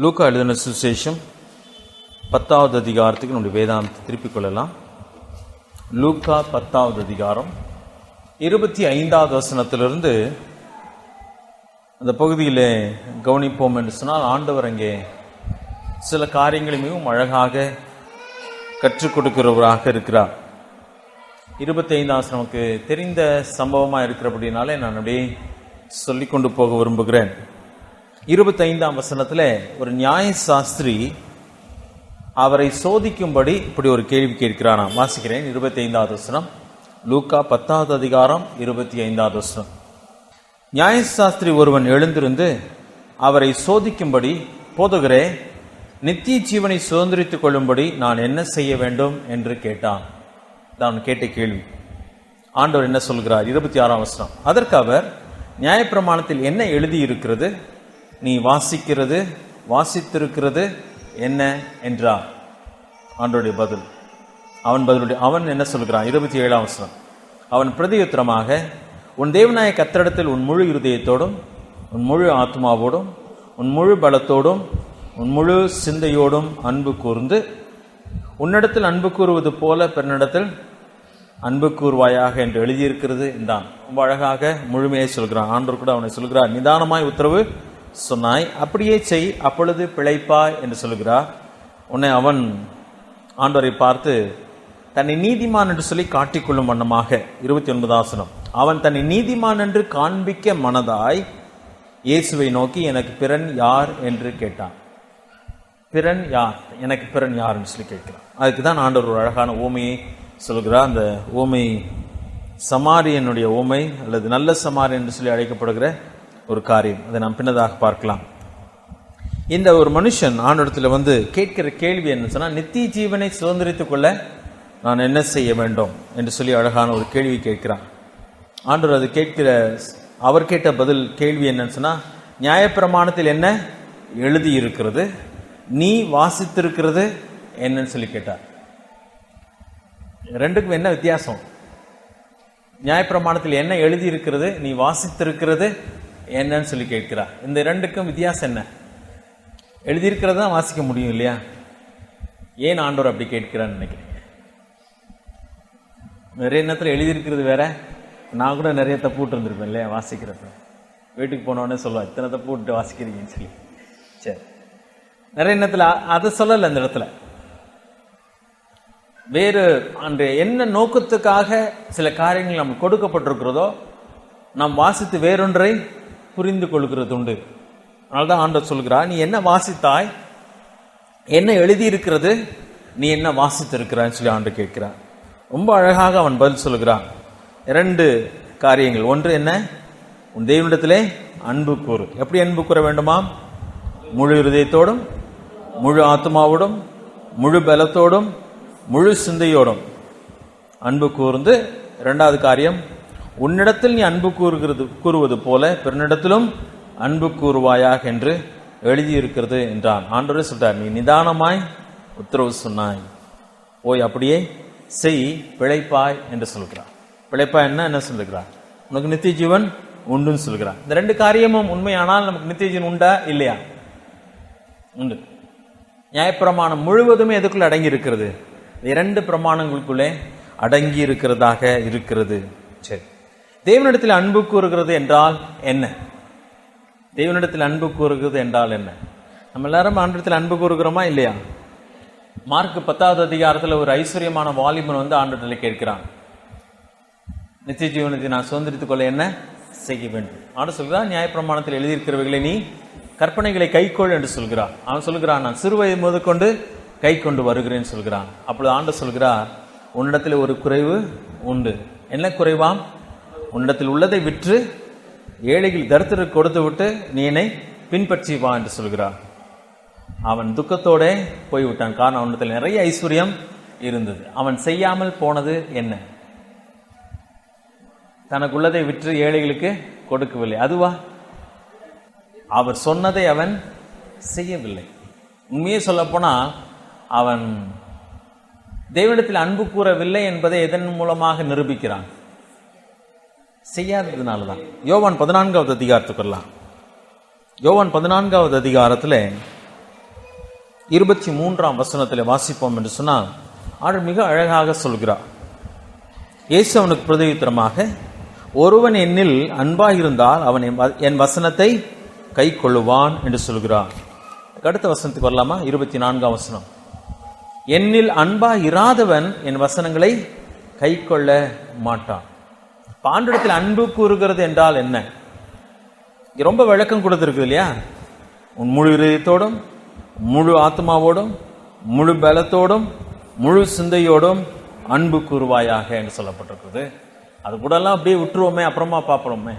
லூக்கா எழுதின சுவிசேஷம் 10வது அதிகாரத்துக்கு நம்முடைய வேதாந்தத்தை திருப்பிக் கொள்ளலாம். லூக்கா 10வது அதிகாரம் 25வது வசனத்திலிருந்து அந்த பகுதியிலே கவனிப்போம் என்று சொன்னால், ஆண்டவர் அங்கே சில காரியங்களை மிகவும் அழகாக கற்றுக் கொடுக்கிறவராக இருக்கிறார். 25வது வசனம் நமக்கு தெரிந்த சம்பவமாக இருக்கிறபடினாலே நான் அப்படியே சொல்லிக் கொண்டு போக விரும்புகிறேன். 25ஆம் வசனத்தில் ஒரு நியாய சாஸ்திரி அவரை சோதிக்கும்படி இப்படி ஒரு கேள்வி கேட்கிறாராம். வாசிக்கிறேன். 25வது வசனம், லூக்கா 10வது அதிகாரம் 25வது வசனம். நியாய சாஸ்திரி ஒருவன் எழுந்திருந்து அவரை சோதிக்கும்படி, போதகரே, நித்திய ஜீவனை சுதந்திரித்துக் கொள்ளும்படி நான் என்ன செய்ய வேண்டும் என்று கேட்டான். தான் கேட்ட கேள்வி. ஆண்டவர் என்ன சொல்கிறார்? 26ஆம் வசனம், அதற்கு அவர், நியாயப்பிரமாணத்தில் என்ன எழுதியிருக்கிறது? நீ வாசித்திருக்கிறது என்ன என்றார். ஆண்டவருடைய பதில். அவன் என்ன சொல்கிறான்? 27ஆம் வசனம், அவன் பிரதியுத்தரமாக, உன் தேவனாய கர்த்தரிடத்தில் உன் முழு இருதயத்தோடும், உன் முழு ஆத்மாவோடும், உன் முழு பலத்தோடும், உன் முழு சிந்தையோடும் அன்பு கூர்ந்து, உன்னிடத்தில் அன்பு கூறுவது போல பிறனிடத்தில் அன்பு கூறுவாயாக என்று எழுதியிருக்கிறது என்றான். ரொம்ப அழகாக முழுமையை சொல்கிறான். ஆண்டவர் கூட அவனை சொல்கிறார், நிதானமாய் உத்தரவு சொன்னாய், அப்படியே செய், அப்பொழுது பிழைப்பாய் என்று சொல்கிறார். உன்னை அவன் ஆண்டவரை பார்த்து தன்னை நீதிமான் என்று சொல்லி காட்டிக்கொள்ளும் வண்ணமாக, 29ஆம் வசனம், அவன் தன்னை நீதிமான் என்று காண்பிக்க மனதாய் இயேசுவை நோக்கி, எனக்கு பிறன் யார் என்று கேட்டான். பிறன் யார்? எனக்கு பிறன் யார் என்று சொல்லி கேட்கிறான். அதுக்கு தான் ஆண்டவர் ஒரு அழகான ஓமையை சொல்கிறார். அந்த ஓமை சமாரியனுடைய ஓமை, அல்லது நல்ல சமாரியன் என்று சொல்லி அழைக்கப்படுகிற ஒரு காரியம். அதை நாம் பின்னதாக பார்க்கலாம். இந்த ஒரு மனுஷன் ஆண்டவரிடத்தில் கேட்கிற கேள்வி என்ன சொன்னால், நித்திய ஜீவனை சுதந்திரித்துக் கொள்ள நான் என்ன செய்ய வேண்டும் என்று சொல்லி அழகான ஒரு கேள்வி கேட்கிறான். ஆண்டவர் அது அவர் கேட்ட பதில் கேள்வி என்னன்னு சொன்னா, நியாயப்பிரமாணத்தில் என்ன எழுதி இருக்கிறது? நீ வாசித்திருக்கிறது என்னன்னு சொல்லி கேட்டார். ரெண்டுக்கும் என்ன வித்தியாசம்? நியாயப்பிரமாணத்தில் என்ன எழுதி இருக்கிறது, நீ வாசித்திருக்கிறது என்னன்னு சொல்லி கேட்கிறார். இந்த ரெண்டுக்கும் வித்தியாசம் என்ன? எழுதியிருக்கிறது தான் வாசிக்க முடியும் இல்லையா? ஏன் ஆண்டவர் அப்படி கேட்கிறான்னு நினைக்கிறீங்க? நிறைய நேரத்தில் எழுதியிருக்கிறது வேற. நான் கூட நிறைய தப்பு விட்டு இருந்திருப்பேன் இல்லையா வாசிக்கிறப்ப. வீட்டுக்கு போனோடனே சொல்லுவேன், இத்தனை தப்பு விட்டு வாசிக்கிறீங்கன்னு சொல்லி. சரி, நிறைய நேரத்தில் அதை சொல்லலை. அந்த இடத்துல வேறு அன்று என்ன நோக்கத்துக்காக சில காரியங்கள் நமக்கு கொடுக்கப்பட்டிருக்கிறதோ நாம் வாசித்து வேறொன்றை புரிந்து கொள்கிறது உண்டு. அதனால்தான் ஆண்டவர் சொல்கிறார், நீ என்ன வாசித்தாய், என்ன எழுதியிருக்கிறது, நீ என்ன வாசித்திருக்கிறான்னு சொல்லி ஆண்டவர் கேட்கிறார். ரொம்ப அழகாக அவன் பதில் சொல்கிறான். 2 காரியங்கள். ஒன்று என்ன? உன் தேவனிடத்திலே அன்பு கூறு. எப்படி அன்பு கூற வேண்டுமாம்? முழு இருதயத்தோடும், முழு ஆத்மாவோடும், முழு பலத்தோடும், முழு சிந்தையோடும் அன்பு கூர்ந்து. 2வது காரியம், உன்னிடத்தில் நீ அன்பு கூறுவது போல பிறனிடத்திலும் அன்பு கூறுவாயாக என்று எழுதியிருக்கிறது என்றான். ஆண்டவரே சொல்றார், நீ நிதானமாய் உத்தரவு சொன்னாய், போய் அப்படியே செய், பிழைப்பாய் என்று சொல்கிறார். பிழைப்பாய் என்ன சொல்லுகிறார்? உனக்கு நித்திய ஜீவன் உண்டுன்னு சொல்கிறார். இந்த 2 காரியமும் உண்மையானால் நமக்கு நித்திய ஜீவன் உண்டா இல்லையா? உண்டு. நியாயப்பிரமாணம் முழுவதுமே எதுக்குள்ள அடங்கி இருக்கிறது? 2 பிரமாணங்களுக்குள்ளே அடங்கி இருக்கிறதாக இருக்கிறது. சரி, தேவனிடத்தில் அன்பு கூறுகிறது என்றால் என்ன? தேவனிடத்தில் அன்பு கூறுகிறது என்றால் என்ன? நம்ம எல்லாரும் ஆண்டவரிடத்தில் அன்பு கூறுகிறோமா இல்லையா? மார்க் 10வது அதிகாரத்தில் ஒரு ஐஸ்வர்யமான வாலிபன் ஆண்டவரிடத்தில் கேட்கிறான், நித்திய ஜீவனத்தை நான் சுதந்திரித்துக் கொள்ள என்ன செய்ய வேண்டும்? ஆண்டவர் சொல்கிறார், நியாயப்பிரமாணத்தில் எழுதியிருக்கிறவைகளை நீ கற்பனைகளை கைக்கொள் என்று சொல்கிறான். அவன் சொல்கிறான், நான் சிறுவயது முதற்கொண்டு கை கொண்டு வருகிறேன்னு சொல்கிறான். அப்பொழுது ஆண்டவர் சொல்கிறார், உன்னிடத்தில் ஒரு குறைவு உண்டு. என்ன குறைவாம்? உன்னிடத்தில் உள்ளதை விற்று ஏழைகள் தரித்திரருக்கு கொடுத்து விட்டு நீ என்னை பின்பற்றி வா என்று சொல்கிறார். அவன் துக்கத்தோட போய்விட்டான். காரணம், அவனிடத்தில் நிறைய ஐஸ்வர்யம் இருந்தது. அவன் செய்யாமல் போனது என்ன? தனக்கு உள்ளதை விற்று ஏழைகளுக்கு கொடுக்கவில்லை. அதுவா? அவர் சொன்னதை அவன் செய்யவில்லை. உண்மையே சொல்ல போனா அவன் தேவனிடத்தில் அன்பு கூறவில்லை என்பதை எதன் மூலமாக நிரூபிக்கிறான்? செய்யாததுனாலதான். யோவான் 14வது அதிகாரத்துக்கு வரலாம். யோவான் 14வது அதிகாரத்தில் 23ஆம் வசனத்தில் வாசிப்போம் என்று சொன்னால் ஆண்டவர் மிக அழகாக சொல்கிறார். இயேசு அவனுக்கு பிரதியுத்தரமாக, ஒருவன் என்னில் அன்பாயிருந்தால் அவன் என் வசனத்தை கை கொள்ளுவான் என்று சொல்கிறார். அடுத்த வசனத்துக்கு வரலாமா? 24ஆம் வசனம். என்னில் அன்பாய் இராதவன் என் வசனங்களை கை கொள்ள மாட்டான். ஆண்டவரிடத்தில் அன்பு கூறுகிறது என்றால் என்ன? ரொம்ப விளக்கம் கொடுத்திருக்கு இல்லையா? உன் முழு இதயத்தோடும், முழு ஆத்மாவோடும், முழு பலத்தோடும், முழு சிந்தையோடும் அன்பு கூறுவாயாக என்று சொல்லப்பட்டிருக்குது. அது கூடலாம் அப்படியே விட்டுருவோமே, அப்புறமா பார்ப்போமே.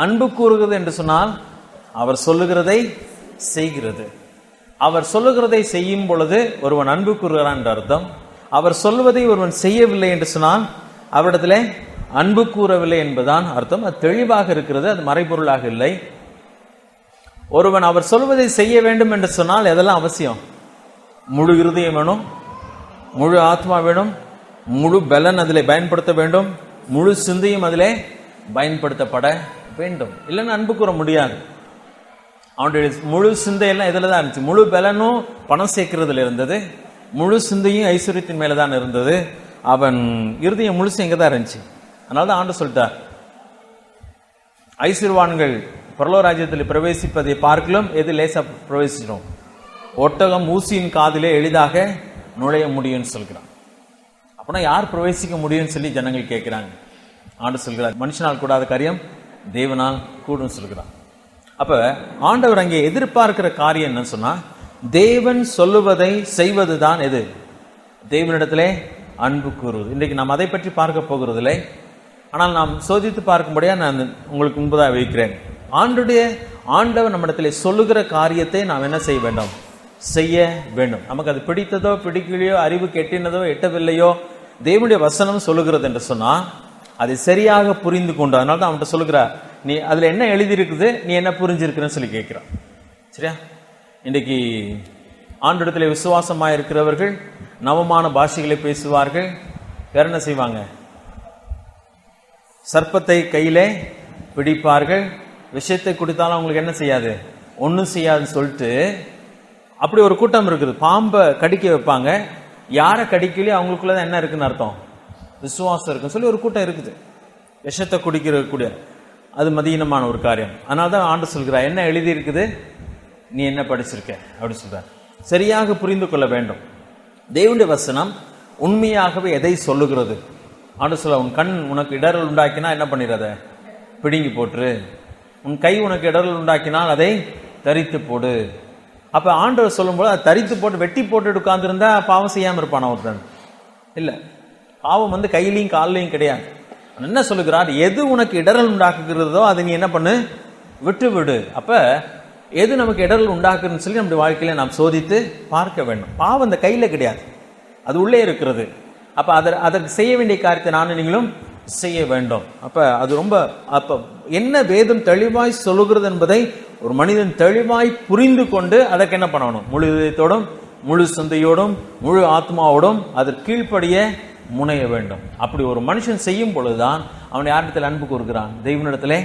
அன்பு கூறுகிறது என்று சொன்னால் அவர் சொல்லுகிறதை செய்கிறது. அவர் சொல்லுகிறதை செய்யும் பொழுது ஒருவன் அன்பு கூறுகிறான் என்ற அர்த்தம். அவர் சொல்வதை ஒருவன் செய்யவில்லை என்று சொன்னால் அவரிடத்திலே அன்பு கூறவில்லை என்பதுதான் அர்த்தம். அது தெளிவாக இருக்கிறது, அது மறைபொருளாக இல்லை. ஒருவன் அவர் சொல்வதை செய்ய வேண்டும் என்று சொன்னால் எதெல்லாம் அவசியம்? முழு இருதயம் வேணும், முழு ஆத்மா வேணும், முழு பலன் அதிலே பயன்படுத்த வேண்டும், முழு சிந்தையும் அதிலே பயன்படுத்தப்பட வேண்டும். இல்லைன்னா அன்பு கூற முடியாது. அவனுடைய முழு சிந்தையெல்லாம் இதில் தான் இருந்துச்சு. முழு பலனும் பணம் சேர்க்கிறதுல இருந்தது, முழு சிந்தையும் ஐஸ்வர்யத்தின் மேலே தான் இருந்தது. அவன் இருதயம் முழுசு எங்கே தான் இருந்துச்சு. அதனால தான் ஆண்டு சொல்லிட்டார், ஐஸ்வர்வான்கள் பரலோக ராஜ்யத்தில் பிரவேசிப்பதை பார்க்கலாம் எது லேசா பிரவேசிச்சிடும், ஒட்டகம் ஊசியின் காதிலே எளிதாக நுழைய முடியும்னு சொல்கிறான். அப்படின்னா யார் பிரவேசிக்க முடியும்னு சொல்லி ஜனங்கள் கேட்கிறாங்க. ஆண்டு சொல்கிறார், மனுஷனால் கூடாத காரியம் தேவனால் கூடும் சொல்கிறான். அப்ப ஆண்டவர் அங்கே எதிர்பார்க்கிற காரியம் என்னன்னு சொன்னா, தேவன் சொல்லுவதை செய்வதுதான் எது? தேவனிடத்திலே அன்பு கூறுவது. இன்றைக்கு நாம் அதை பற்றி பார்க்க போகிறதில்லை, ஆனால் நாம் சோதித்து பார்க்கும்படியா நான் உங்களுக்கு முன்பதாக வைக்கிறேன். ஆண்டவர் நம்மிடத்திலே சொல்லுகிற காரியத்தை நாம் என்ன செய்ய வேண்டும்? செய்ய வேண்டும். நமக்கு அது பிடித்ததோ பிடிக்கலையோ, அறிவு கெட்டினதோ எட்டவில்லையோ, தேவனுடைய வசனம் சொல்லுகிறது என்று சொன்னா அதை சரியாக புரிந்து கொண்டு, அதனால தான் அவன்கிட்ட சொல்லுகிறார், நீ அதுல என்ன எழுதியிருக்குது, நீ என்ன புரிஞ்சிருக்கிறன்னு சொல்லி கேட்கிறான். சரியா? இன்றைக்கு ஆண்டவரிடத்திலே விசுவாசமாக இருக்கிறவர்கள் நவமான பாஷைகளை பேசுவார்கள். வேற என்ன செய்வாங்க? சர்ப்பத்தை கையிலே பிடிப்பார்கள். விஷயத்தை குடித்தாலும் அவங்களுக்கு என்ன செய்யாது? ஒன்றும் செய்யாதுன்னு சொல்லிட்டு அப்படி ஒரு கூட்டம் இருக்குது. பாம்பை கடிக்க வைப்பாங்க, யாரை கடிக்கலையோ அவங்களுக்குள்ளதான் என்ன இருக்குன்னு அர்த்தம்? விசுவாசம் இருக்குன்னு சொல்லி ஒரு கூட்டம் இருக்குது. விஷத்தை குடிக்கிற கூட அது மதியீனமான ஒரு காரியம். அதனால தான் ஆண்டு சொல்கிறார், என்ன எழுதி இருக்குது, நீ என்ன படிச்சிருக்க அப்படி சொல்றார். சரியாக புரிந்து கொள்ள வேண்டும். தேவனுடைய வசனம் உண்மையாகவே எதை சொல்லுகிறது? ஆண்டு சொல்ல, உன் கண் உனக்கு இடரல் உண்டாக்கினா என்ன பண்ணிடாத, பிடுங்கி போட்டுரு. உன் கை உனக்கு இடரல் உண்டாக்கினால் அதை தரித்து போடு. அப்ப ஆண்டவர் சொல்லும்போது அதை தரித்து போட்டு வெட்டி போட்டு உட்கார்ந்துருந்தா பாவம் செய்யாம இருப்பான் ஒருத்தன்? இல்லை, பாவம் கையிலையும் காலிலையும் கிடையாது. என்ன சொல்லுகிறார்? எது உனக்கு இடரல் உண்டாக்குகிறதோ அதை நீ என்ன பண்ணு, விட்டு விடு. அப்ப எது நமக்கு இடரல் உண்டாக்குன்னு சொல்லி நம்முடைய வாழ்க்கையில நாம் சோதித்து பார்க்க வேண்டும். பாவம் அந்த கையில கிடையாது, அது உள்ளே இருக்கிறது. அப்ப அதற்கு செய்ய வேண்டிய காரியத்தை நானும் நீங்களும் செய்ய வேண்டும். அப்ப அது ரொம்ப என்ன வேதம் தெளிவாய் சொல்லுகிறது என்பதை ஒரு மனிதன் தெளிவாய் புரிந்து கொண்டு அதற்கு என்ன பண்ணணும்? முழு இதயத்தோடும், முழு சிந்தையோடும், முழு ஆத்மாவோடும் அதற்கு கீழ்ப்படிய முனைய வேண்டும். அப்படி ஒரு மனுஷன் செய்யும் பொழுதுதான் அவன் யாரிடத்தில் அன்பு கூறுகிறான்? தெய்வனிடத்திலே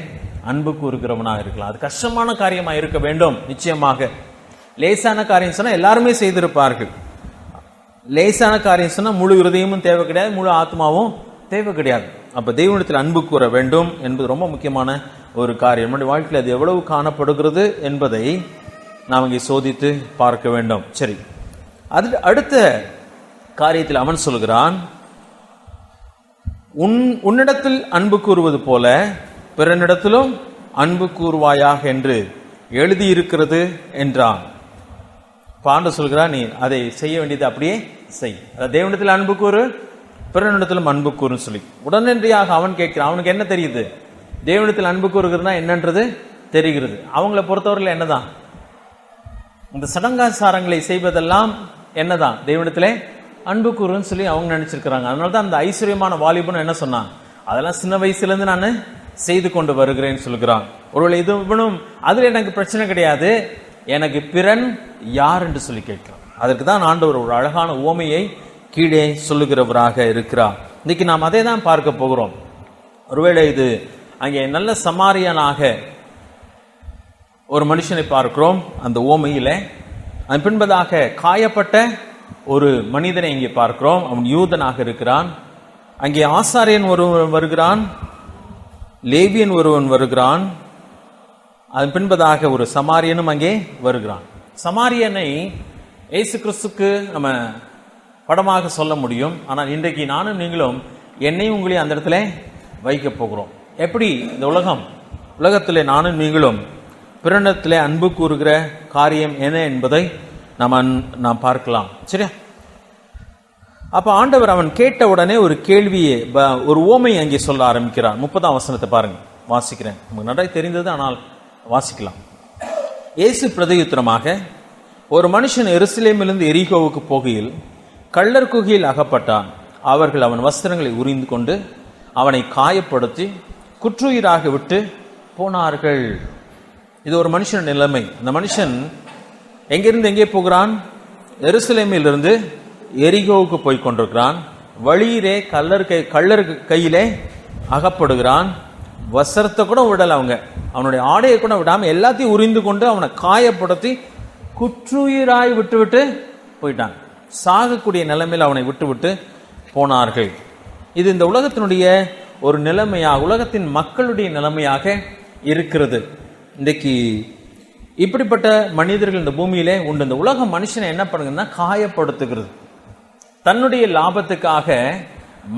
அன்பு கூறுகிறவனாக இருக்கலாம். அது கஷ்டமான காரியமா இருக்க வேண்டும். நிச்சயமாக லேசான காரியம் சொன்னா எல்லாருமே செய்திருப்பார்கள். லேசான காரியம் சொன்னா முழு இருதயமும் தேவை கிடையாது, முழு ஆத்மாவும் தேவை கிடையாது. அப்ப தெய்வனிடத்தில் அன்பு கூற வேண்டும் என்பது ரொம்ப முக்கியமான ஒரு காரியம். நம்முடைய வாழ்க்கையில் அது எவ்வளவு காணப்படுகிறது என்பதை நாம் இங்கே சோதித்து பார்க்க வேண்டும். சரி, அது அடுத்த காரியத்தில் அவன் சொல்கிறான், உன்னிடத்தில் அன்பு கூறுவது போல பிறனிடத்திலும் அன்பு கூறுவாயாக என்று எழுதியிருக்கிறது என்றான். ஆண்டவர் சொல்கிறான், நீ அதை செய்ய வேண்டியது அப்படியே செய். தேவனிடத்தில் அன்பு கூறு, பிறனிடத்திலும் அன்பு கூறுன்னு சொல்லி உடனடியாக அவன் கேட்கிறான். அவனுக்கு என்ன தெரியுது? தேவனிடத்தில் அன்பு கூறுகிறதுனா என்னன்றது தெரிகிறது. அவங்கள பொறுத்தவரையில் என்னதான் இந்த சடங்காச்சாரங்களை செய்வதெல்லாம் என்னதான் தேவனிடத்திலே அன்பு கூறுன்னு சொல்லி அவங்க நினைச்சிருக்கிறாங்க. அதனாலதான் அந்த ஐஸ்வர்யமான வாலிபன் என்ன சொன்னான்? அதெல்லாம் சின்ன வயசுல இருந்து நான் செய்து கொண்டு வருகிறேன்னு சொல்கிறான். ஒருவேளை இது இவனும் அதுல எனக்கு பிரச்சனை கிடையாது, எனக்கு பிறன் யார் என்று சொல்லி கேட்கிறான். அதற்கு தான் ஆண்டவர் ஒரு அழகான உவமையை கீழே சொல்லுகிறவராக இருக்கிறார். இன்னைக்கு நாம் அதை தான் பார்க்க போகிறோம். ஒருவேளை இது அங்கே நல்ல சமாரியனாக ஒரு மனுஷனை பார்க்கிறோம். அந்த உவமையில அதன் பின்பதாக காயப்பட்ட ஒரு மனிதனை இங்கே பார்க்கிறோம். அவன் யூதனாக இருக்கிறான். அங்கே ஆசாரியன் ஒருவன் வருகிறான், லேவியன் ஒருவன் வருகிறான். அதன் பின்பதாக ஒரு சமாரியனும் அங்கே வருகிறான். சமாரியனை இயேசு கிறிஸ்துக்கு நம்ம படமாக சொல்ல முடியும். ஆனால் இன்றைக்கு நானும் நீங்களும் என்னையும் உங்களையும் அந்த இடத்துல வைக்க போகிறோம். எப்படி இந்த உலகத்திலே நானும் நீங்களும் பிறனிடத்திலே அன்பு கூறுகிற காரியம் என்ன என்பதை நாம் பார்க்கலாம். சரியா? அப்ப ஆண்டவர் அவன் கேட்ட உடனே ஒரு கேள்வியை, ஒரு ஓமை அங்கே சொல்ல ஆரம்பிக்கிறார். 30ஆம் வசனத்தை பாருங்க, வாசிக்கிறேன். நமக்கு நன்றாய் தெரிந்தது, ஆனால் வாசிக்கலாம். இயேசு பிரதியுத்தரமாக, ஒரு மனுஷன் எருசலேமிலிருந்து எரிகோவுக்கு போகையில் கள்ளர் குகையில் அகப்பட்டான். அவர்கள் அவன் வஸ்திரங்களை உரிந்து கொண்டு அவனை காயப்படுத்தி குற்றுயிராக விட்டு போனார்கள். இது ஒரு மனுஷன் நிலைமை. அந்த மனுஷன் எங்கிருந்து எங்கே போகிறான்? எருசலேமிலிருந்து எரிகோவுக்கு போய் கொண்டிருக்கிறான். வழியிலே கள்ளர் கையிலே அகப்படுகிறான். வஸ்திரத்தை கூட விடல, அவனுடைய ஆடையை கூட விடாம எல்லாத்தையும் உரிந்து கொண்டு அவனை காயப்படுத்தி குற்றுயிராய் விட்டு போயிட்டான். சாகக்கூடிய நிலைமையில் அவனை விட்டு போனார்கள். இது இந்த உலகத்தினுடைய ஒரு நிலைமையாக, உலகத்தின் மக்களுடைய நிலைமையாக இருக்கிறது. இன்றைக்கு இப்படிப்பட்ட மனிதர்கள் இந்த பூமியிலே உண்டு. இந்த உலக மனுஷனை என்ன பண்ணுங்கன்னா காயப்படுத்துகிறது. தன்னுடைய லாபத்துக்காக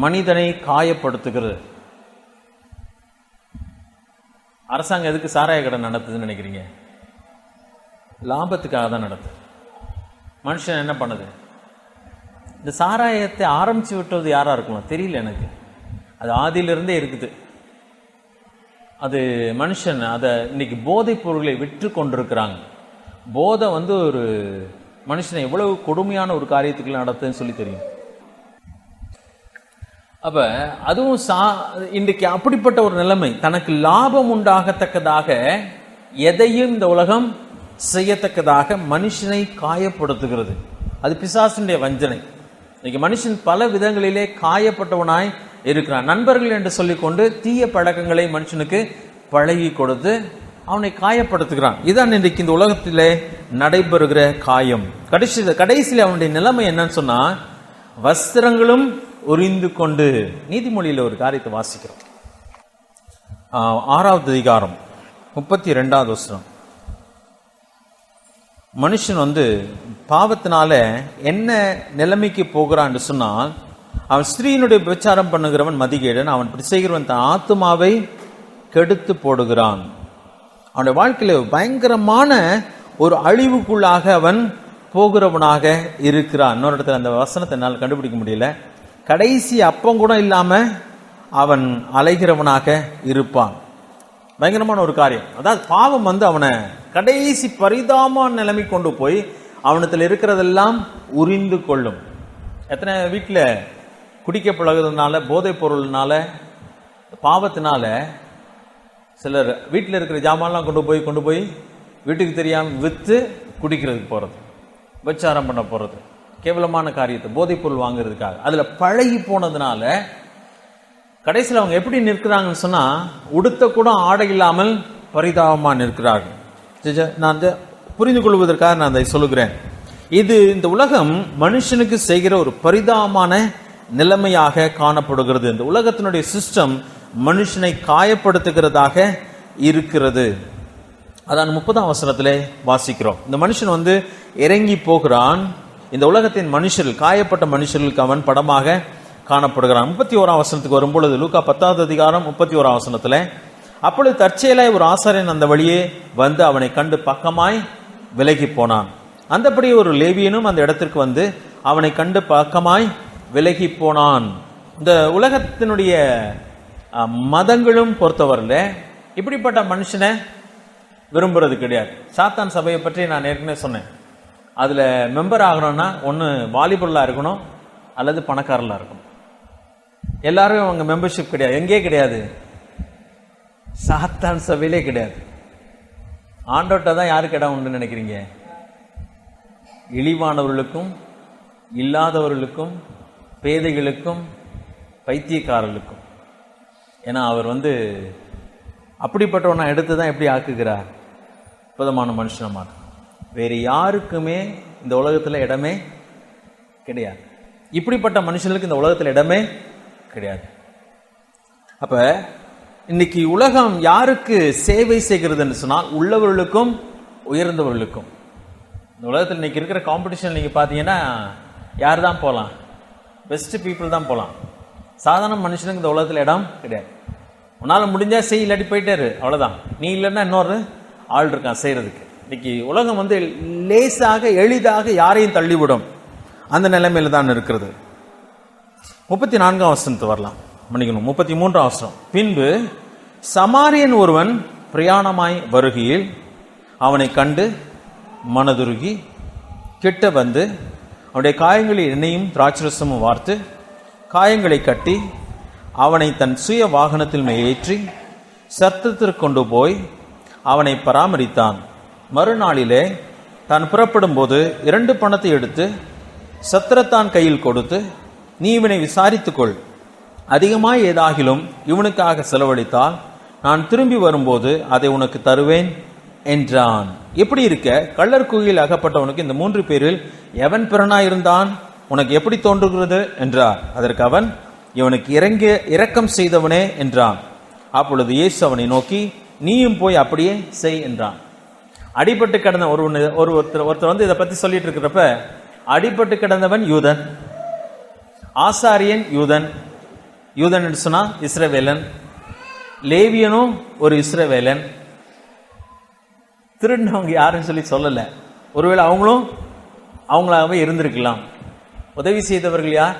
மனிதனை காயப்படுத்துகிறது. அரசாங்கம் எதுக்கு சாராய கடை நடத்துதுன்னு நினைக்கிறீங்க? லாபத்துக்காக தான் நடத்துது. மனுஷன் என்ன பண்ணுது? இந்த சாராயத்தை ஆரம்பிச்சு விட்டது யாரா இருக்கலாம் தெரியல எனக்கு. அது ஆதியிலிருந்தே இருக்குது. அது மனுஷன் அதை இன்னைக்கு போதைப் பொருட்களை விற்று கொண்டிருக்கிறாங்க. போதை ஒரு மனுஷனை எவ்வளவு கொடுமையான ஒரு காரியத்துக்குள்ள நடத்துன்னு சொல்லி தெரியும். அப்ப அதுவும் இன்றைக்கு அப்படிப்பட்ட ஒரு நிலைமை. தனக்கு லாபம் உண்டாகத்தக்கதாக எதையும் இந்த உலகம் செய்யத்தக்கதாக மனுஷனை காயப்படுத்துகிறது. அது பிசாசினுடைய வஞ்சனை. இன்னைக்கு மனுஷன் பல விதங்களிலே காயப்பட்டவனாய் இருக்கிறான். நண்பர்கள் என்று சொல்லிக்கொண்டு தீய பழக்கங்களை மனுஷனுக்கு பழகி கொடுத்து அவனை காயப்படுத்துகிறான். இதுதான் இன்றைக்கு இந்த உலகத்திலே நடைபெறுகிற காயம். கடைசியில் அவனுடைய நிலைமை என்னன்னு சொன்னா, வஸ்திரங்களும் உரிந்து கொண்டு. நீதிமொழியில ஒரு காரியத்தை வாசிக்கிறோம். 6வது அதிகாரம் 32வது வசனம். மனுஷன் பாவத்தினால என்ன நிலைமைக்கு போகிறான் என்று சொன்னால், அவன் ஸ்திரீனுடைய விபச்சாரம் பண்ணுகிறவன் மதிகேடன், அவன் செய்கிறவன் தன் ஆத்துமாவை கெடுத்து போடுகிறான். அவனுடைய வாழ்க்கையில பயங்கரமான ஒரு அழிவுக்குள்ளாக அவன் போகிறவனாக இருக்கிறான். இன்னொரு இடத்துல அந்த வசனத்தை என்னால் கண்டுபிடிக்க முடியல. கடைசி அப்பம் கூட இல்லாம அவன் அலைகிறவனாக இருப்பான். பயங்கரமான ஒரு காரியம். அதாவது பாவம் அவனை கடைசி பரிதாபமான நிலைமை கொண்டு போய் அவனத்தில் இருக்கிறதெல்லாம் உரிந்து கொள்ளும். எத்தனை வீட்டில் குடிக்க பழகுறதுனால, போதைப் பொருள்னால, பாவத்தினால சிலர் வீட்டில் இருக்கிற ஜாமான்லாம் கொண்டு போய் வீட்டுக்கு தெரியாமல் விற்று குடிக்கிறதுக்கு போகிறது, விபச்சாரம் பண்ண போகிறது, கேவலமான காரியத்தை போதைப் பொருள் வாங்குறதுக்காக அதில் பழகி போனதுனால கடைசியில் அவங்க எப்படி நிற்கிறாங்கன்னு சொன்னா, உடுத்த கூட ஆடை இல்லாமல் பரிதாபமா நிற்கிறார்கள். நான் புரிந்து கொள்வதற்காக நான் அதை சொல்லுகிறேன். இது இந்த உலகம் மனுஷனுக்கு செய்கிற ஒரு பரிதாபமான நிலைமையாக காணப்படுகிறது. இந்த உலகத்தினுடைய சிஸ்டம் மனுஷனை காயப்படுத்துகிறதாக இருக்கிறது. அதான் 30ஆம் வசனத்திலே வாசிக்கிறோம். இந்த மனுஷன் இறங்கி போகிறான். இந்த உலகத்தின் மனுஷர்கள், காயப்பட்ட மனுஷர்களுக்கு அவன் படமாக காணப்படுகிறான். 31ஆம் வசனத்துக்கு வரும்பொழுது, லூக்கா 10வது அதிகாரம் 31ஆம் வசனத்துல, அப்பொழுது தற்செயலாய் ஒரு ஆசாரியன் அந்த வழியே அவனை கண்டு பக்கமாய் விலகி போனான். அந்தபடி ஒரு லேவியனும் அந்த இடத்திற்கு அவனை கண்டு பக்கமாய் விலகி போனான். இந்த உலகத்தினுடைய மதங்களும் பொறுத்தவரையில இப்படிப்பட்ட மனுஷனை விரும்புறது கிடையாது. சாத்தான் சபையை பற்றி நான் ஏற்கனவே சொன்னேன். அதுல மெம்பர் ஆகணும்னா ஒன்று வாலிபுல்லா இருக்கணும் அல்லது பணக்காரலா இருக்கணும். எல்லாரும் அவங்க மெம்பர்ஷிப் கிடையாது, எங்கே கிடையாது, சாத்தான் சபையிலே கிடையாது. ஆண்டோட்ட தான் யாருக்கு இடம் உண்டு நினைக்கிறீங்க? இழிவானவர்களுக்கும், இல்லாதவர்களுக்கும், பேதைகளுக்கும், பைத்தியக்காரர்களுக்கும். ஏன்னா அவர் அப்படிப்பட்டவனை எடுத்து தான் எப்படி ஆக்குகிறார்? அற்புதமான மனுஷனமாக வேறு யாருக்குமே இந்த உலகத்தில் இடமே கிடையாது. இப்படிப்பட்ட மனுஷங்களுக்கு இந்த உலகத்தில் இடமே கிடையாது. அப்ப இன்னைக்கு உலகம் யாருக்கு சேவை செய்கிறதுன்னு சொன்னால் உள்ளவர்களுக்கும் உயர்ந்தவர்களுக்கும். இந்த உலகத்தில் இன்னைக்கு இருக்கிற காம்படிஷன் நீங்க பாத்தீங்கன்னா யார் தான் போகலாம்? பெஸ்ட் பீப்புள் தான் போகலாம். சாதாரண மனுஷனுக்கு இந்த உலகத்தில் இடம் கிடையாது. உன்னால முடிஞ்சா செய், இல்லாட்டி போயிட்டாரு, அவ்வளவுதான். நீ இல்லைன்னா இன்னொரு ஆள் இருக்கான் செய்யறதுக்கு. இன்னைக்கு உலகம் லேசாக எளிதாக யாரையும் தள்ளிவிடும் அந்த நிலைமையில தான் இருக்கிறது. 34ஆம் வசனத்து வரலாம், மன்னிக்கணும், 33ஆம் வசனம். பின்பு சமாரியன் ஒருவன் பிரயாணமாய் வருகையில் அவனை கண்டு மனதுருகி கிட்ட வந்து அவனுடைய காயங்களில் எண்ணெயும் திராட்சரசமும் வார்த்து காயங்களை கட்டி அவனை தன் சுய வாகனத்தில் ஏற்றி சத்திரத்திற்கு கொண்டு போய் அவனை பராமரித்தான். மறுநாளிலே தான் புறப்படும் போது 2 பணத்தை எடுத்து சத்திரத்தான் கையில் கொடுத்து, நீ இவனை விசாரித்துக்கொள், அதிகமாய் ஏதாகிலும் இவனுக்காக செலவழித்தால் நான் திரும்பி வரும்போது அதை உனக்கு தருவேன் என்றான். எப்படி இருக்க கள்ளர் குகையில் அகப்பட்டவனுக்கு இந்த 3 பேரில் எவன் பிறனாயிருந்தான்? உனக்கு எப்படி தோன்றுகிறது என்றார். அதற்கு அவன், இவனுக்கு இரக்கம் செய்தவனே என்றான். அப்பொழுது இயேசு அவனை நோக்கி, நீயும் போய் அப்படியே செய் என்றான். அடிபட்டு கிடந்த ஒருத்தர் இதை பத்தி சொல்லிட்டு இருக்கிறப்ப, அடிபட்டு கிடந்தவன் யூதன், ஆசாரியன் யூதன், யூதன் என்று சொன்னா இஸ்ரவேலன், லேவியனும் ஒரு இஸ்ரவேலன். திருடினவங்க யாருன்னு சொல்லி சொல்லல, ஒருவேளை அவங்களாகவே இருந்திருக்கலாம். உதவி செய்தவர்கள் யார்?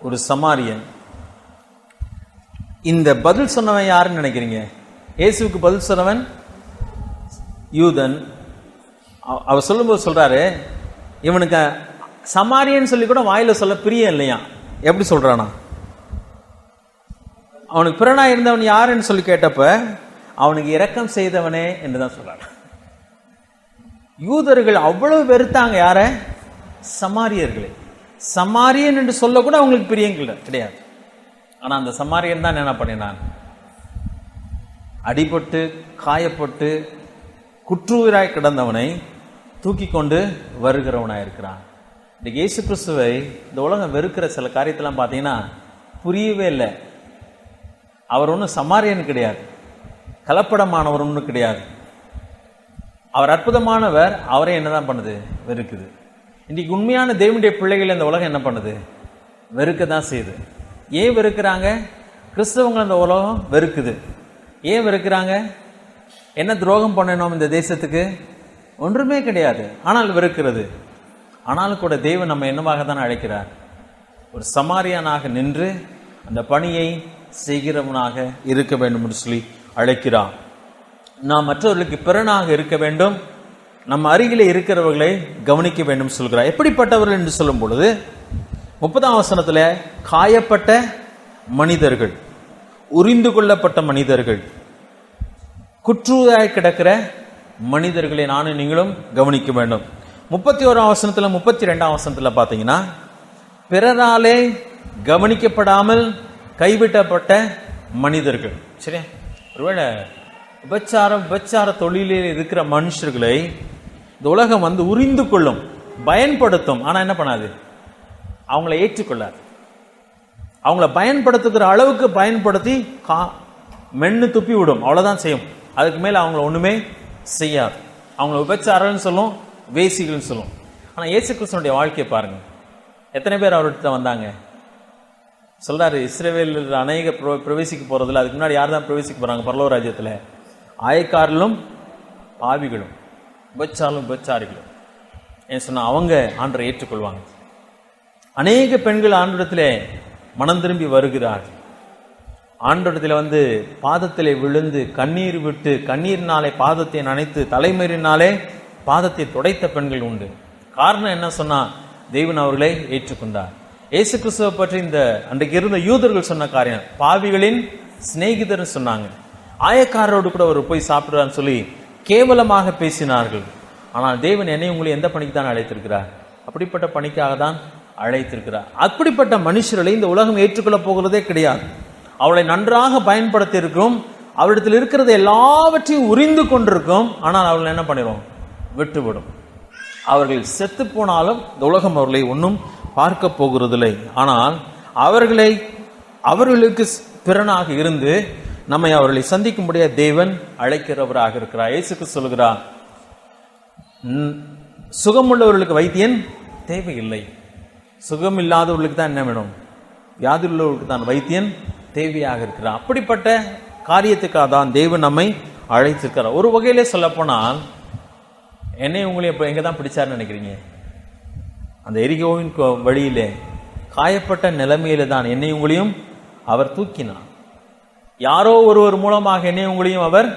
ஒரு சமாரியன். இந்த பதில் சொன்னவன் யாருன்னு நினைக்கிறீங்க? இயேசுவுக்கு பதில் சொன்னவன் யூதன். அவர் சொல்லும்போது சொல்றாரு, இவனுக்கு சமாரியன் சொல்லி கூட வாயில சொல்ல பிரியம் இல்லையா? எப்படி சொல்றானா? அவனுக்கு பிறனா இருந்தவன் யாருன்னு சொல்லி கேட்டப்ப அவனுக்கு இரக்கம் செய்தவனே என்றுதான் சொல்றான். யூதர்கள் அவ்வளவு வெறுத்தாங்க யார? சமாரியர்களை. சமாரியன் என்று சொல்ல கூட அவங்களுக்கு பிரியம் கிடையாது. ஆனா அந்த சமாரியன் தான் என்ன பண்ணினான்? அடிபட்டு காயப்பட்டு குற்றுயிராய் கிடந்தவனை தூக்கி கொண்டு வருகிறவனாயிருக்கிறான். இந்த இயேசு கிறிஸ்துவை இந்த உலகம் வெறுக்கிற சில காரியத்தெல்லாம் பார்த்தீங்கன்னா புரியவே இல்லை. அவர் ஒன்றும் சமாரியன் கிடையாது, கலப்படமானவர் ஒன்றும் கிடையாது. அவர் அற்புதமானவர். அவரே என்னதான் பண்ணுது? வெறுக்குது. இன்னைக்கு உண்மையான தேவனுடைய பிள்ளைகள் இந்த உலகம் என்ன பண்ணுது? வெறுக்க தான் செய்யுது. ஏன் வெறுக்கிறாங்க? கிறிஸ்தவங்களை இந்த உலகம் வெறுக்குது. ஏன் வெறுக்கிறாங்க? என்ன துரோகம் பண்ணணும் இந்த தேசத்துக்கு? ஒன்றுமே கிடையாது, ஆனால் வெறுக்கிறது. ஆனாலும் கூட தேவன் நம்ம என்னவாக தான் அழைக்கிறார்? ஒரு சமாரியனாக நின்று அந்த பணியை செய்கிறவனாக இருக்க வேண்டும் என்று சொல்லி அழைக்கிறான். நாம் மற்றவர்களுக்கு பிறனாக இருக்க வேண்டும், நம்ம அருகிலே இருக்கிறவர்களை கவனிக்க வேண்டும் சொல்கிறார். எப்படிப்பட்டவர்கள் என்று சொல்லும் பொழுது 30ஆம் வசனத்துல காயப்பட்ட மனிதர்கள், உரிந்து கொள்ளப்பட்ட மனிதர்கள், குற்றுயாய் கிடக்கிற மனிதர்களை நானும் நீங்களும் கவனிக்க வேண்டும். 31ஆம் வசனத்துல 32ஆம் வசனத்துல பாத்தீங்கன்னா பிறராலே கவனிக்கப்படாமல் கைவிட்டப்பட்ட மனிதர்கள். சரியா? ஒருவேளை விபச்சார தொழிலில் இருக்கிற மனுஷர்களை இந்த உலகம் உரிந்து கொள்ளும், பயன்படுத்தும். ஆனா என்ன பண்ணாது? அவங்கள ஏற்றுக்கொள்ளாது. அவங்கள பயன்படுத்துகிற அளவுக்கு பயன்படுத்தி மென்னு துப்பி விடும், அவ்வளவுதான் செய்யும். அதுக்கு மேல அவங்கள ஒண்ணுமே செய்யாது. அவங்கள விபச்சாரம்னு சொல்லும், வேசிகள்னு சொல்லும். ஆனா இயேசு கிறிஸ்துவினுடைய வாழ்க்கையை பாருங்க. எத்தனை பேர் அவர்கிட்ட வந்தாங்க? சொல்றாரு, இஸ்ரவேல் அநேக பிரவேசிக்க போறதில்ல. அதுக்கு முன்னாடி யார் தான் பிரவேசிக்க போறாங்க பரலோக ராஜ்யத்துல? ஆயக்காரர்களும் பாவிகளும் விபச்சாரிகளும். ஏன் சொன்னா அவங்க ஆண்டரை ஏற்றுக்கொள்வாங்க. அநேக பெண்கள் ஆண்டவரிடத்திலே மனம் திரும்பி வருகிறார். ஆண்டவரிடத்துல பாதத்திலே விழுந்து கண்ணீர் விட்டு, கண்ணீரினாலே பாதத்தை நனைத்து, தலைமயிரினாலே பாதத்தை துடைத்த பெண்கள் உண்டு. காரணம் என்ன சொன்னா, தேவன் அவர்களை ஏற்றுக்கொண்டார். இயேசு கிறிஸ்துவை பற்றி இந்த அன்றைக்கு இருந்த யூதர்கள் சொன்ன காரியம், பாவிகளின் சிநேகிதர் சொன்னாங்க. ஆயக்காரரோடு கூட அவர் போய் சாப்பிடுறான்னு சொல்லி கேவலமாக பேசினார்கள். ஆனால் தேவன் என்னை உங்களை எந்த பணிக்கு தான் அழைத்திருக்கிறார்? அப்படிப்பட்ட பணிக்காக தான் அழைத்திருக்கிறார். அப்படிப்பட்ட மனுஷர்களை இந்த உலகம் ஏற்றுக்கொள்ள போகிறதே கிடையாது. அவளை நன்றாக பயன்படுத்தி இருக்கும், அவரிடத்தில் இருக்கிறது எல்லாவற்றையும் உரிந்து கொண்டிருக்கும். ஆனால் அவள் என்ன பண்ணிடும்? விட்டுவிடும். அவர்கள் செத்து போனாலும் இந்த உலகம் அவர்களை ஒன்றும் பார்க்க போகிறதில்லை. ஆனால் அவர்களுக்கு பிறனாக இருந்து நம்மை அவர்களை சந்திக்கும்படியா தேவன் அழைக்கிறவராக இருக்கிறார். இயேசுக்கு சொல்கிறார், சுகமுள்ளவர்களுக்கு வைத்தியன் தேவையில்லை, சுகம் இல்லாதவர்களுக்கு தான் என்ன வேணும், வியாதி உள்ளவர்களுக்கு தான் வைத்தியன் தேவையாக இருக்கிறார். அப்படிப்பட்ட காரியத்துக்காக தான் தேவன் நம்மை அழைத்திருக்கிறார். ஒரு வகையிலே சொல்ல போனால் என்னை உங்களையும் இப்போ எங்கே தான் பிடிச்சாருன்னு நினைக்கிறீங்க? அந்த எரிகோவின் வழியிலே காயப்பட்ட நிலைமையில தான் என்னை உங்களையும் அவர் தூக்கினார். யாரோ ஒருவர் மூலமாக என்னை உங்களையும் அவர்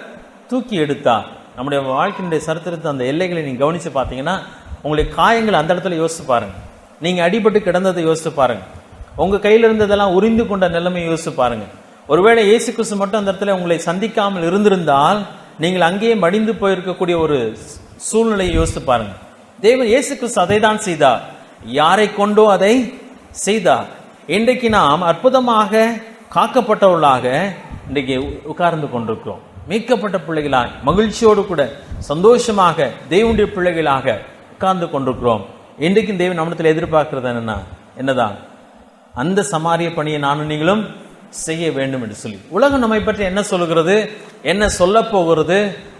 தூக்கி எடுத்தார். நம்முடைய வாழ்க்கையினுடைய சரித்திரத்தை அந்த எல்லைகளை நீங்க கவனிச்சு பார்த்தீங்கன்னா உங்களுடைய காயங்கள் அந்த இடத்துல யோசிச்சு பாருங்க. நீங்க அடிபட்டு கிடந்ததை யோசிச்சு பாருங்க. உங்க கையில இருந்ததெல்லாம் உரிந்து கொண்ட நிலைமையை யோசிச்சு பாருங்க. ஒருவேளை இயேசு கிறிஸ்து மட்டும் அந்த இடத்துல உங்களை சந்திக்காமல் இருந்திருந்தால் நீங்கள் அங்கேயே மடிந்து போயிருக்கக்கூடிய ஒரு சூழ்நிலையை யோசித்து பாருங்க. தேவன் இயேசு கிறிஸ்து அதை தான் செய்தார். யாரை கொண்டோ அதை செய்தார். இன்றைக்கு நாம் அற்புதமாக காக்கப்பட்டவர்களாக இன்றைக்கு உட்கார்ந்து கொண்டிருக்கிறோம். மீட்கப்பட்ட பிள்ளைகளாக மகிழ்ச்சியோடு கூட சந்தோஷமாக தேவனுடைய பிள்ளைகளாக உட்கார்ந்து கொண்டிருக்கிறோம். இன்றைக்கும் தேவன் நம்மிடத்தில் எதிர்பார்க்கிறது என்னதான் அந்த சமாரிய பணியை நானும் நீங்களும் செய்ய வேண்டும் என்று சொல்லி. உலகம் நம்மை பற்றி என்ன சொல்லுகிறது, என்ன சொல்ல போகிறது,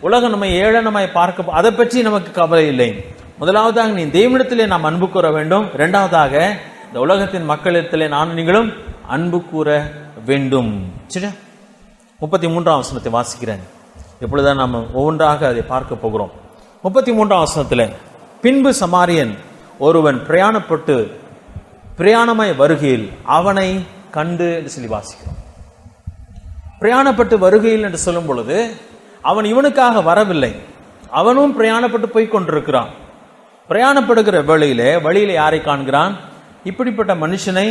உலகம் நம்மை ஏளனமாய் பார்க்க, அதை பற்றி நமக்கு கவலை இல்லை. முதலாவதாக நீ தேவனிடத்திலே நாம் அன்பு கூற வேண்டும். இரண்டாவதாக இந்த உலகத்தின் மக்களிடத்திலே நானும் நீங்களும் அன்பு கூற வேண்டும். சரி, 33ஆம் வசனத்தை வாசிக்கிறேன். எப்பொழுதுதான் நாம் ஒவ்வொன்றாக அதை பார்க்க போகிறோம். 33ஆம் வசனத்தில், பின்பு சமாரியன் ஒருவன் பிரயாணமாய் வருகையில் அவனை கண்டு என்று சொல்லி வாசிக்கிறோம். பிரயாணப்பட்டு வருகையில் என்று சொல்லும் பொழுது அவன் இவனுக்காக வரவில்லை, அவனும் பிரயாணப்பட்டு போய் கொண்டிருக்கிறான். பிரயாணப்படுகிற வழியில யாரை காண்கிறான்? இப்படிப்பட்ட மனுஷனை,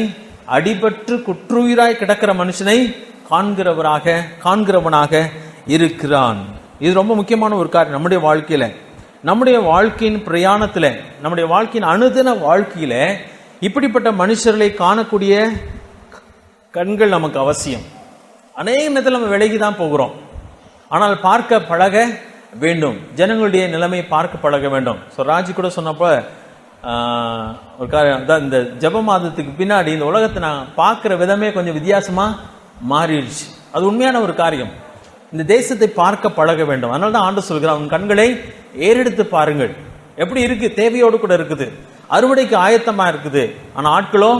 அடிபட்டு குற்றுயிராய் கிடக்கிற மனுஷனை காண்கிறவனாக இருக்கிறான். இது ரொம்ப முக்கியமான ஒரு காரியம். நம்முடைய வாழ்க்கையின் பிரயாணத்துல, நம்முடைய வாழ்க்கையின் அனுதின வாழ்க்கையில இப்படிப்பட்ட மனுஷர்களை காணக்கூடிய கண்கள் நமக்கு அவசியம். அநேக நேரத்தில் நம்ம விலகி தான் போகிறோம். ஆனால் பார்க்க பழக வேண்டும். ஜனங்களுடைய நிலைமை பார்க்க பழக வேண்டும். ராஜி கூட சொன்னப்போ ஒரு காரியம் தான், இந்த ஜப மாதத்துக்கு பின்னாடி இந்த உலகத்தை நான் பார்க்கிற விதமே கொஞ்சம் வித்தியாசமா மாறிடுச்சு. அது உண்மையான ஒரு காரியம். இந்த தேசத்தை பார்க்க பழக வேண்டும். அதனால தான் ஆண்டு சொல்கிறார், உன் கண்களை ஏறெடுத்து பாருங்கள். எப்படி இருக்கு? தேவையோடு கூட இருக்குது, அறுவடைக்கு ஆயத்தமா இருக்குது, ஆனா ஆட்களோ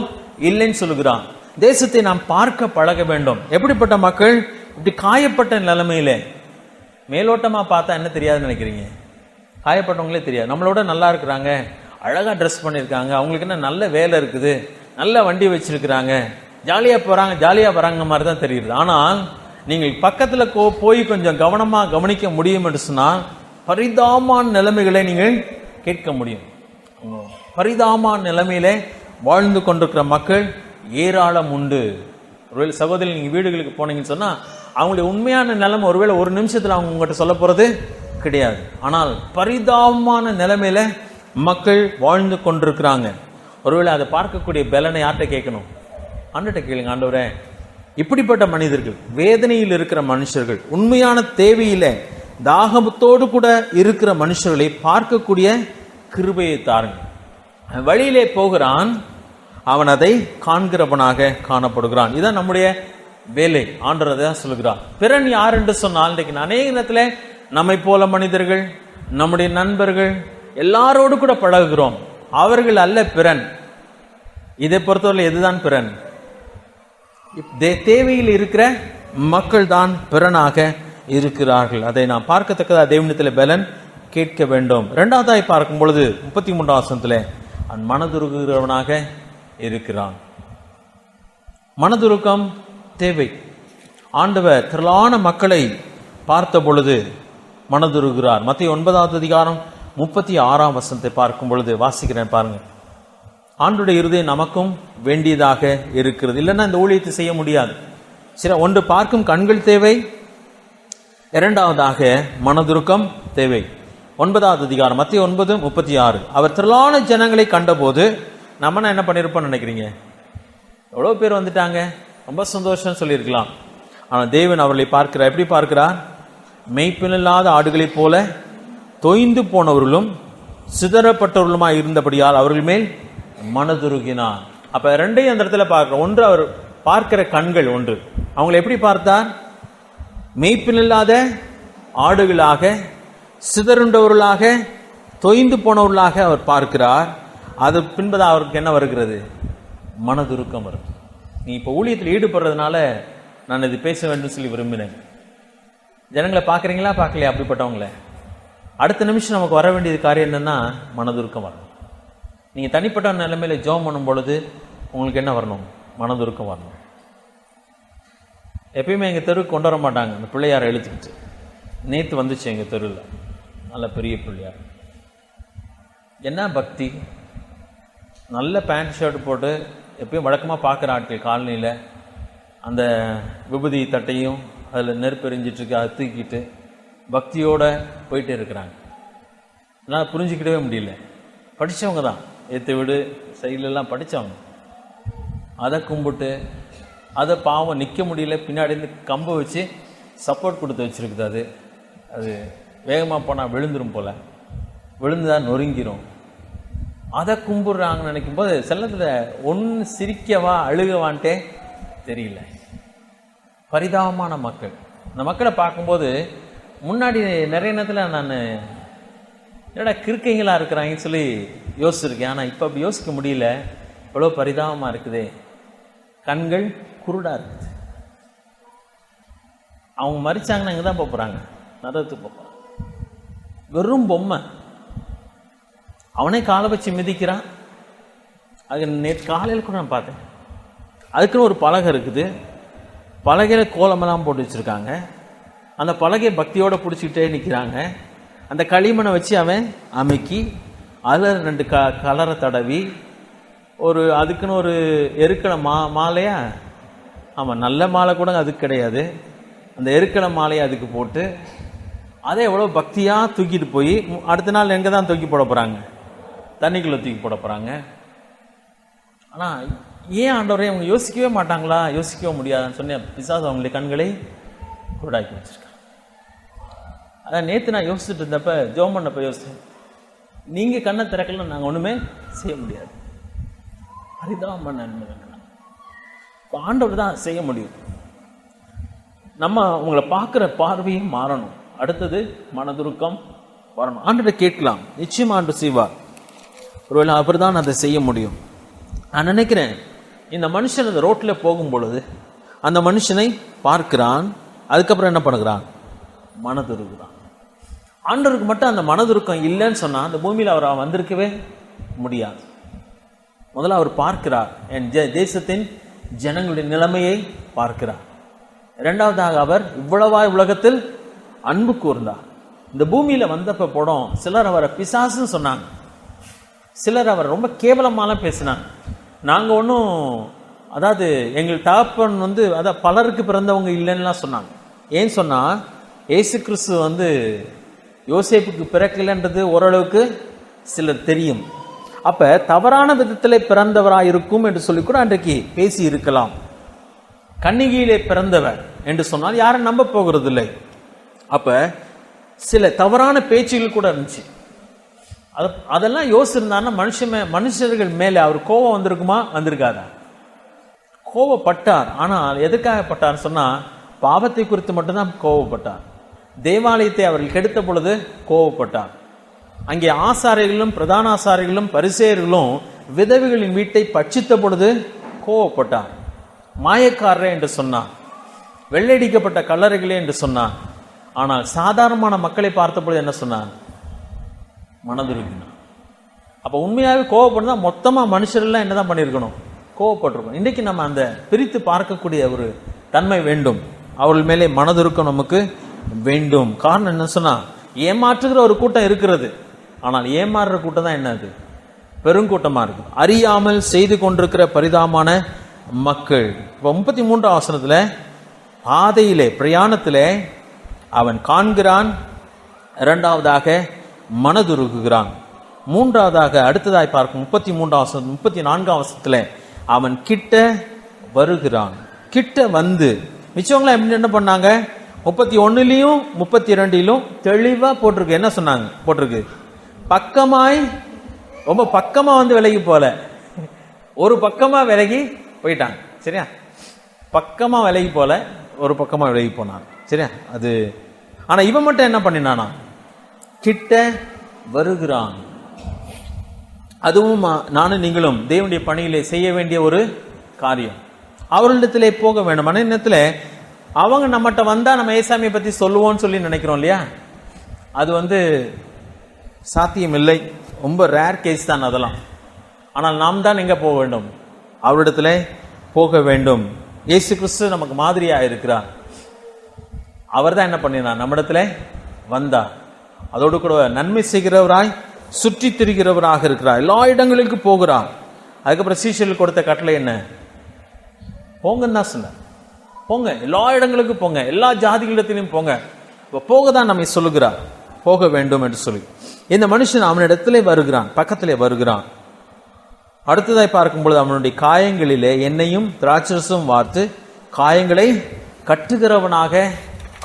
இல்லைன்னு சொல்லுகிறான். தேசத்தை நாம் பார்க்க பழக வேண்டும். எப்படிப்பட்ட மக்கள்? இப்படி காயப்பட்ட நிலைமையில. மேலோட்டமா பார்த்தா என்ன தெரியாதுன்னு நினைக்கிறீங்க? காயப்பட்டவங்களே தெரியாது. நம்மளோட நல்லா இருக்கிறாங்க, அழகா ட்ரெஸ் பண்ணியிருக்காங்க, அவங்களுக்கு என்ன நல்ல வேலை இருக்குது, நல்ல வண்டி வச்சிருக்கிறாங்க, ஜாலியா போறாங்க, ஜாலியா வராங்க மாதிரி தான் தெரியுது. ஆனால் நீங்கள் பக்கத்துல போய் கொஞ்சம் கவனமா கவனிக்க முடியும் என்று சொன்னால் பரிதாபமான நிலைமைகளை நீங்கள் கேட்க முடியும். பரிதாபமான நிலைமையில வாழ்ந்து கொண்டிருக்கிற மக்கள் ஏராளம் உண்டு. ஒருவேளை சகோதரி நீங்க வீடுகளுக்கு போனீங்கன்னு சொன்னா அவங்களுடைய உண்மையான நிலைமை ஒருவேளை ஒரு நிமிஷத்துல அவங்க உங்ககிட்ட சொல்ல போறது கிடையாது. ஆனால் பரிதாபமான நிலைமையில மக்கள் வாழ்ந்து கொண்டிருக்கிறாங்க. ஒருவேளை அதை பார்க்கக்கூடிய பலனை யார்கிட்ட கேட்கணும்? ஆண்டவர்கிட்ட கேளுங்க. ஆண்டவரே, இப்படிப்பட்ட மனிதர்கள், வேதனையில் இருக்கிற மனுஷர்கள், உண்மையான தேவையில தாகத்தோடு கூட இருக்கிற மனுஷர்களை பார்க்கக்கூடிய கிருபையை தாருங்க. வழியிலே போகிறான், அவன் அதை காண்கிறவனாக காணப்படுகிறான். இதுதான் நம்முடைய வேலை. ஆண்டவர் தான் சொல்லுகிறார். பிறன் யார் என்று சொன்னால், இன்றைக்கு அநேக நேரத்துல நம்மை போல மனிதர்கள், நம்முடைய நண்பர்கள் எல்லாரோடு கூட பழகுகிறோம். அவர்கள் அல்ல பிறன். இதை பொறுத்தவரை எதுதான் பிறன்? தேவையில் இருக்கிற மக்கள் தான் பிறனாக இருக்கிறார்கள். அதை நாம் பார்க்கத்தக்கதா தேவனிடத்தில் பலன் கேட்க வேண்டும். இரண்டாவதாய் பார்க்கும் பொழுது 33ஆம் வசனத்திலே அவன் மனதுருகிறவனாக இருக்கிறான். மனதுருக்கம் தேவை. ஆண்டவர் திரளான மக்களை பார்த்த பொழுது மனதுருகிறார். மத்தேயு 9ஆம் அதிகாரம் 36ஆம் வசனத்தை பார்க்கும் பொழுது வாசிக்கிறேன் பாருங்க. ஆண்டுடைய இருதயம் நமக்கும் வேண்டியதாக இருக்கிறது. இல்லைன்னா இந்த ஊழியத்தை செய்ய முடியாது. சரி, ஒன்று பார்க்கும் கண்கள் தேவை, இரண்டாவதாக மனதுருக்கம் தேவை. 9ஆம் அதிகாரம் மத்தேயு 9:36. அவர் திரளான ஜனங்களை கண்டபோது நம்ம என்ன பண்ணிருப்போம்னு நினைக்கிறீங்க? எவ்வளவு பேர் வந்துட்டாங்க, ரொம்ப சந்தோஷம் சொல்லியிருக்கலாம். ஆனால் தேவன் அவர்களை பார்க்கிறார். எப்படி பார்க்கிறார்? மெய்ப்பில்லாத ஆடுகளைப் போல தொய்ந்து போனவர்களும் சிதறப்பட்டவர்களுமாய் இருந்தபடியால் அவர்கள் மேல் மனதுருகினார். அப்ப ரெண்டையும் அந்த இடத்துல பார்க்கிறோம். ஒன்று அவர் பார்க்கிற கண்கள், ஒன்று அவங்களை எப்படி பார்த்தார்? மெய்ப்பில்லாத ஆடுகளாக, சிதறுண்டவர்களாக, தொய்ந்து போனவர்களாக அவர் பார்க்கிறார். அது பின்பதாக அவருக்கு என்ன வருகிறது? மனதுருக்கம் வருது. நீ இப்ப ஊழியத்தில் ஈடுபடுறதுனால நான் இது பேச வேண்டும் சொல்லி விரும்பினேன். ஜனங்களை பார்க்குறீங்களா, பார்க்கலையா? அப்படிப்பட்டவங்கள அடுத்த நிமிஷம் நமக்கு வர வேண்டியது காரியம் என்னன்னா மனதுருக்கம் வரணும். நீங்கள் தனிப்பட்ட நிலைமையில ஜெபம் பண்ணும் பொழுது உங்களுக்கு என்ன வரணும்? மனதுருக்கம் வரணும். எப்பயுமே எங்கள் தெருவுக்கு கொண்டு வர மாட்டாங்க அந்த பிள்ளையாரை எழுத்துக்கிட்டு. நேற்று வந்துச்சு எங்கள் தெருவில், நல்ல பெரிய பிள்ளையார். என்ன பக்தி! நல்ல பேண்ட் ஷர்ட் போட்டு எப்பயும் வழக்கமாக பார்க்குற ஆட்கள் காலனியில் அந்த விபூதி தட்டையும் அதில் நெருப்பு எரிஞ்சிட்ருக்கு அதை தூக்கிட்டு பக்தியோடு போயிட்டே இருக்கிறாங்க. என்னால் புரிஞ்சுக்கிட்டவே முடியல. படித்தவங்க தான், ஏற்று வீடு சைட்லெலாம் படித்தவங்க. அதை கும்பிட்டு அதை பாவம் நிற்க முடியல, பின்னாடி இருந்து கம்பை வச்சு சப்போர்ட் கொடுத்து வச்சுருக்குது. அது வேகமாக போனால் விழுந்துரும் போல், விழுந்துதான் நொறுங்கிரும். அதை கும்பிட்றாங்கன்னு நினைக்கும் போது செல்லத்தில் ஒன்று சிரிக்கவா அழுகவான்ட்டே தெரியல. பரிதாபமான மக்கள். இந்த மக்களை பார்க்கும்போது முன்னாடி நிறைய நேரத்தில் நான் என்னடா கிறுக்கைங்களாக இருக்கிறாங்கன்னு சொல்லி யோசிச்சிருக்கேன். ஆனால் இப்போ அப்படி யோசிக்க முடியல. எவ்வளோ பரிதாபமாக இருக்குதே. கண்கள் குருடாக இருக்குது. அவங்க மறிச்சாங்கன்னா இங்கே தான் போகிறாங்க, நரகத்துக்கு போகிறாங்க. வெறும் பொம்மை. அவனே காலை வச்சு மிதிக்கிறான். அது நேற்று காலையில் கூட நான் பார்த்தேன். அதுக்குன்னு ஒரு பலகை இருக்குது. பலகையில் கோலமெல்லாம் போட்டு வச்சுருக்காங்க. அந்த பலகையை பக்தியோடு பிடிச்சிக்கிட்டே நிற்கிறாங்க. அந்த களிமண்ணை வச்சு அவன் அமுக்கி அதில் 2 கலரை தடவி ஒரு அதுக்குன்னு ஒரு எருக்களை மாலையா, ஆமாம் நல்ல மாலை கூட அதுக்கு கிடையாது, அந்த எருக்களை மாலையை அதுக்கு போட்டு அதை எவ்வளோ பக்தியாக தூக்கிட்டு போய் அடுத்த நாள் எங்கே தான் தூக்கி போட போகிறாங்க? தண்ணிக்குள்ளே தூக்கி போட போகிறாங்க. ஆனால் ஏன் ஆண்டவரே அவங்க யோசிக்கவே மாட்டாங்களா? யோசிக்கவே முடியாதுன்னு சொன்னேன். பிசாசு அவங்களுடைய கண்களை குருடாக்கி வச்சிருக்காங்க. அதான் நேற்று நான் யோசிச்சுட்டு இருந்தப்ப, ஜெபம் பண்ணப்ப யோசிச்சேன், நீங்கள் கண்ணை திறக்கல நாங்கள் ஒன்றுமே செய்ய முடியாது. பரிதாபம் பண்ண ஆண்டவர் தான் செய்ய முடியும். நம்ம உங்களை பார்க்குற பார்வையும் மாறணும். அடுத்தது மனதுருக்கம் வரணும். ஆண்டவரை கேட்கலாம், நிச்சயமா ஆண்டு செய்வார். ஒருவேளை அவர் தான் அதை செய்ய முடியும். நான் நினைக்கிறேன், இந்த மனுஷன் அந்த ரோட்டில் போகும் பொழுது அந்த மனுஷனை பார்க்கிறான். அதுக்கப்புறம் என்ன பண்ணுகிறான்? மனதுருகுறான். ஆண்டவருக்கு மட்டும் அந்த மனதுருக்கம் இல்லைன்னு சொன்னால் அந்த பூமியில் அவர் வந்திருக்கவே முடியாது. முதல்ல அவர் பார்க்கிறார், என் தேசத்தின் ஜனங்களுடைய நிலைமையை பார்க்கிறார். இரண்டாவதாக அவர் இவ்வளவாய் உலகத்தில் அன்பு கூர்ந்தார். இந்த பூமியில் வந்தப்ப படம் சிலர் அவரை பிசாசுன்னு சொன்னாங்க, சிலர் அவர் ரொம்ப கேவலமாலாம் பேசினாங்க. நாங்கள் ஒன்றும், அதாவது எங்கள் தகப்பன் அதான் பலருக்கு பிறந்தவங்க இல்லைன்னுலாம் சொன்னாங்க. ஏன்னு சொன்னால் இயேசு கிறிஸ்து யோசேப்புக்கு பிறக்கலைன்றது ஓரளவுக்கு சிலர் தெரியும். அப்போ தவறான விதத்தில் பிறந்தவராக இருக்கும் என்று சொல்லி கூட அன்றைக்கு பேசி இருக்கலாம். கன்னிகையிலே பிறந்தவர் என்று சொன்னால் யாரும் நம்ப போகிறது இல்லை. அப்போ சில தவறான பேச்சுகள் கூட இருந்துச்சு. அதெல்லாம் யோசிச்சிருந்தாருன்னா மனுஷர்கள் மேலே அவர் கோபம் வந்திருக்குமா? வந்திருக்காதா? கோபப்பட்டார். ஆனால் எதுக்காக பட்டார் சொன்னால் பாவத்தை குறித்து மட்டும்தான் கோபப்பட்டார். தேவாலயத்தை அவர்கள் கெடுத்த பொழுது கோபப்பட்டார். அங்கே ஆசாரிகளும் பிரதான ஆசாரிகளும் பரிசேயர்களும் விதவைகளின் வீட்டை பட்சித்த பொழுது கோபப்பட்டார். மாயக்காரரே என்று சொன்னார், வெள்ளையடிக்கப்பட்ட கல்லறைகளே என்று சொன்னார். ஆனால் சாதாரணமான மக்களை பார்த்த பொழுது என்ன சொன்னார்? மனதுருகினார். அப்போ உண்மையாகவே கோவப்படுறதா மொத்தமாக மனுஷரெல்லாம் என்னதான் பண்ணியிருக்கணும்? கோவப்பட்டிருக்கணும். இன்றைக்கு நம்ம அந்த பிரித்து பார்க்கக்கூடிய ஒரு தன்மை வேண்டும். அவர்கள் மேலே மனதுருக்கம் நமக்கு வேண்டும். காரணம் என்ன சொன்னா, ஏமாற்றுகிற ஒரு கூட்டம் இருக்கிறது. ஆனால் ஏமாறுற கூட்டம் தான் என்னது? பெருங்கூட்டமா இருக்கு. அறியாமல் செய்து கொண்டிருக்கிற பரிதாபமான மக்கள். இப்போ 33ஆம் வசனத்துல, பாதையிலே பிரயாணத்திலே அவன் காண்கிறான், இரண்டாவதாக மனதுருகுகிறான், மூன்றாவதாக அடுத்ததாய் பார்க்கும் 34ஆம் வசனத்துல அவன் கிட்ட வருகிறான். கிட்ட வந்து மிச்சவங்களாம் என்ன பண்ணாங்க? 31லையும் 32லும் தெளிவா போட்டிருக்கு. என்ன சொன்னாங்க? போட்டிருக்கு, பக்கமாய், ரொம்ப பக்கமா வந்து விலகி போல, ஒரு பக்கமா விலகி போயிட்டாங்க. சரியா? பக்கமா விலகி போல, ஒரு பக்கமா விலகி போனான். சரியா? அது ஆனா இவன் மட்டும் என்ன பண்ணினானா, கிட்ட வருகிறான். அதுவும் நானும் நீங்களும் தேவனுடைய பணியிலே செய்ய வேண்டிய ஒரு காரியம். அவர்களிடத்திலே போக வேண்டும். ஆனா நேரத்தில் அவங்க நம்மகிட்ட வந்தா நம்ம ஏசாமியை பத்தி சொல்லுவோம்னு சொல்லி நினைக்கிறோம் இல்லையா? அது சாத்தியம் இல்லை. ரொம்ப ரேர் கேஸ் தான் அதெல்லாம். ஆனால் நாம் தான் எங்க போக வேண்டும்? அவரிடத்துல போக வேண்டும். இயேசு கிறிஸ்து நமக்கு மாதிரியா இருக்கிறார். அவர் தான் என்ன பண்ணினார்? நம்மிடத்துல வந்தார். அதோடு கூட நன்மை செய்கிறவராய் சுற்றி திரிகிறவராக இருக்கிறார். எல்லா இடங்களுக்கு போகிறார். அதுக்கப்புறம் சீஷர்களுக்கு கொடுத்த கட்டளை என்ன? போங்கன்னு தான் சொன்னார். போங்க, எல்லா இடங்களுக்கு போங்க, எல்லா ஜாதிகளிடத்திலும் போங்க. போக தான் நம்மை சொல்லுகிறார், போக வேண்டும் என்று சொல்லி. இந்த மனுஷன் அவனிடத்திலே வருகிறான், பக்கத்திலே வருகிறான். அடுத்ததாய் பார்க்கும்பொழுது அவனுடைய காயங்களிலே எண்ணெயும் திராட்சரசும் வார்த்து காயங்களை கட்டுகிறவனாக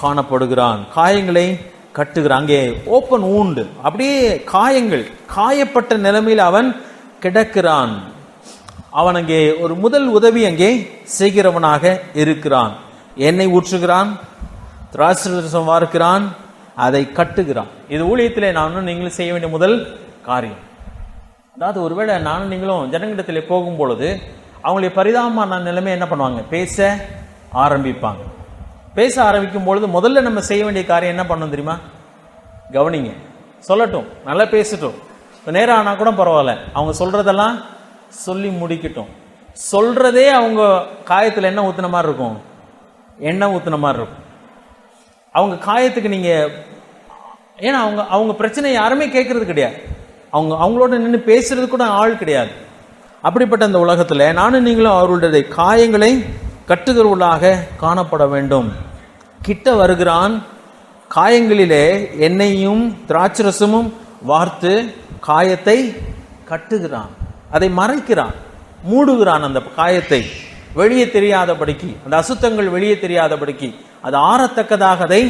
காணப்படுகிறான். காயங்களை கட்டுகிறான். அங்கே ஓப்பன் ஊண்டு, அப்படியே காயங்கள், காயப்பட்ட நிலைமையில் அவன் கிடக்கிறான். அவன் அங்கே ஒரு முதல் உதவி அங்கே செய்கிறவனாக இருக்கிறான். எண்ணெய் ஊற்றுகிறான், திராட்சரசம் வார்க்கிறான், அதை கட்டுகிறான். இது ஊழியத்திலே நானும் நீங்களும் செய்ய வேண்டிய முதல் காரியம். அதாவது ஒருவேளை நானும் நீங்களும் ஜனங்களிடத்திலே போகும் பொழுது அவங்களுடைய பரிதாபமான நிலைமை என்ன பண்ணுவாங்க? பேச ஆரம்பிப்பாங்க. பேச ஆரம்பிக்கும் பொழுது முதல்ல நம்ம செய்ய வேண்டிய காரியம் என்ன பண்ணணும் தெரியுமா? கவனிங்க, சொல்லட்டும், நல்லா பேசட்டும், நேரம் ஆனா கூட பரவாயில்ல, அவங்க சொல்றதெல்லாம் சொல்லி முடிக்கட்டும். சொல்றதே அவங்க காயத்துல என்ன ஊத்துன மாதிரி இருக்கும்? எண்ணெய் ஊத்துன மாதிரி இருக்கும். அவங்க காயத்துக்கு நீங்க, ஏன்னா அவங்க பிரச்சனை யாருமே கேட்கறது கிடையாது. அவங்களோட நின்று பேசுறது கூட ஆள் கிடையாது. அப்படிப்பட்ட இந்த உலகத்துல நானும் நீங்களும் அவர்களுடைய காயங்களை கட்டுகிறவர்களாக காணப்பட வேண்டும். கிட்ட வருகிறான், காயங்களிலே எண்ணெயும் திராட்சரசமும் வார்த்து காயத்தை கட்டுகிறான், அதை மறைக்கிறான், மூடுகிறான். அந்த காயத்தை வெளியே தெரியாதபடிக்கு, அந்த அசுத்தங்கள் வெளியே தெரியாதபடிக்கு, அது ஆறத்தக்கதாக அதை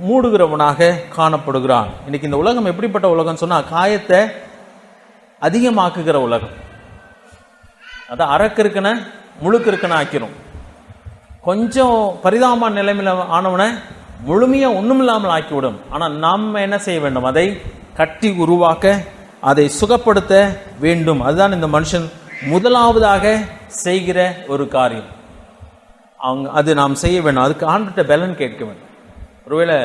மூடுகிறவனாக காணப்படுகிறான். இன்னைக்கு இந்த உலகம் எப்படிப்பட்ட உலகம் சொன்னா, காயத்தை அதிகமாக்குகிற உலகம். அதான் அரக்கு இருக்குன முழுக்க இருக்குன்னு ஆக்கிரும். கொஞ்சம் பரிதாபமான நிலைமையில ஆனவனை முழுமையா ஒண்ணும் இல்லாமல் ஆக்கிவிடும். ஆனா நாம என்ன செய்ய வேண்டும்? அதை கட்டி உருவாக்க, அதை சுகப்படுத்த வேண்டும். அதுதான் இந்த மனுஷன் முதலாவதாக செய்கிற ஒரு காரியம். அது நாம் செய்ய வேண்டும். அதுக்கு ஆண்டுகிட்ட பலன் கேட்க வேண்டும். ஒருவேளை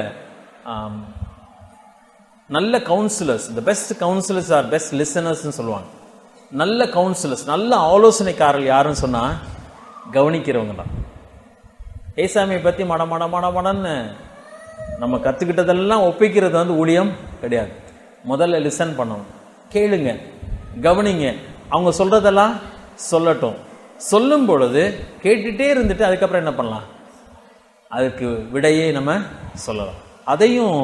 நல்ல councillors, the best councillors are best listeners சொல்லுவாங்க. நல்ல கவுன்சிலர்ஸ், நல்ல ஆலோசனைக்காரர்கள் யாருன்னு சொன்னா கவனிக்கிறவங்க தான். ஏசாமியை பத்தி மடன்னு நம்ம கத்துக்கிட்டதெல்லாம் ஒப்பிக்கிறது ஊழியம் கிடையாது. முதல்ல லிசன் பண்ணணும், கேளுங்க, கவனிங்க, அவங்க சொல்றதெல்லாம் சொல்லட்டும். சொல்லும் பொழுது கேட்டுட்டே இருந்துட்டு அதுக்கப்புறம் என்ன பண்ணலாம்? அதுக்கு விடையே நம்ம சொல்லலாம். அதையும்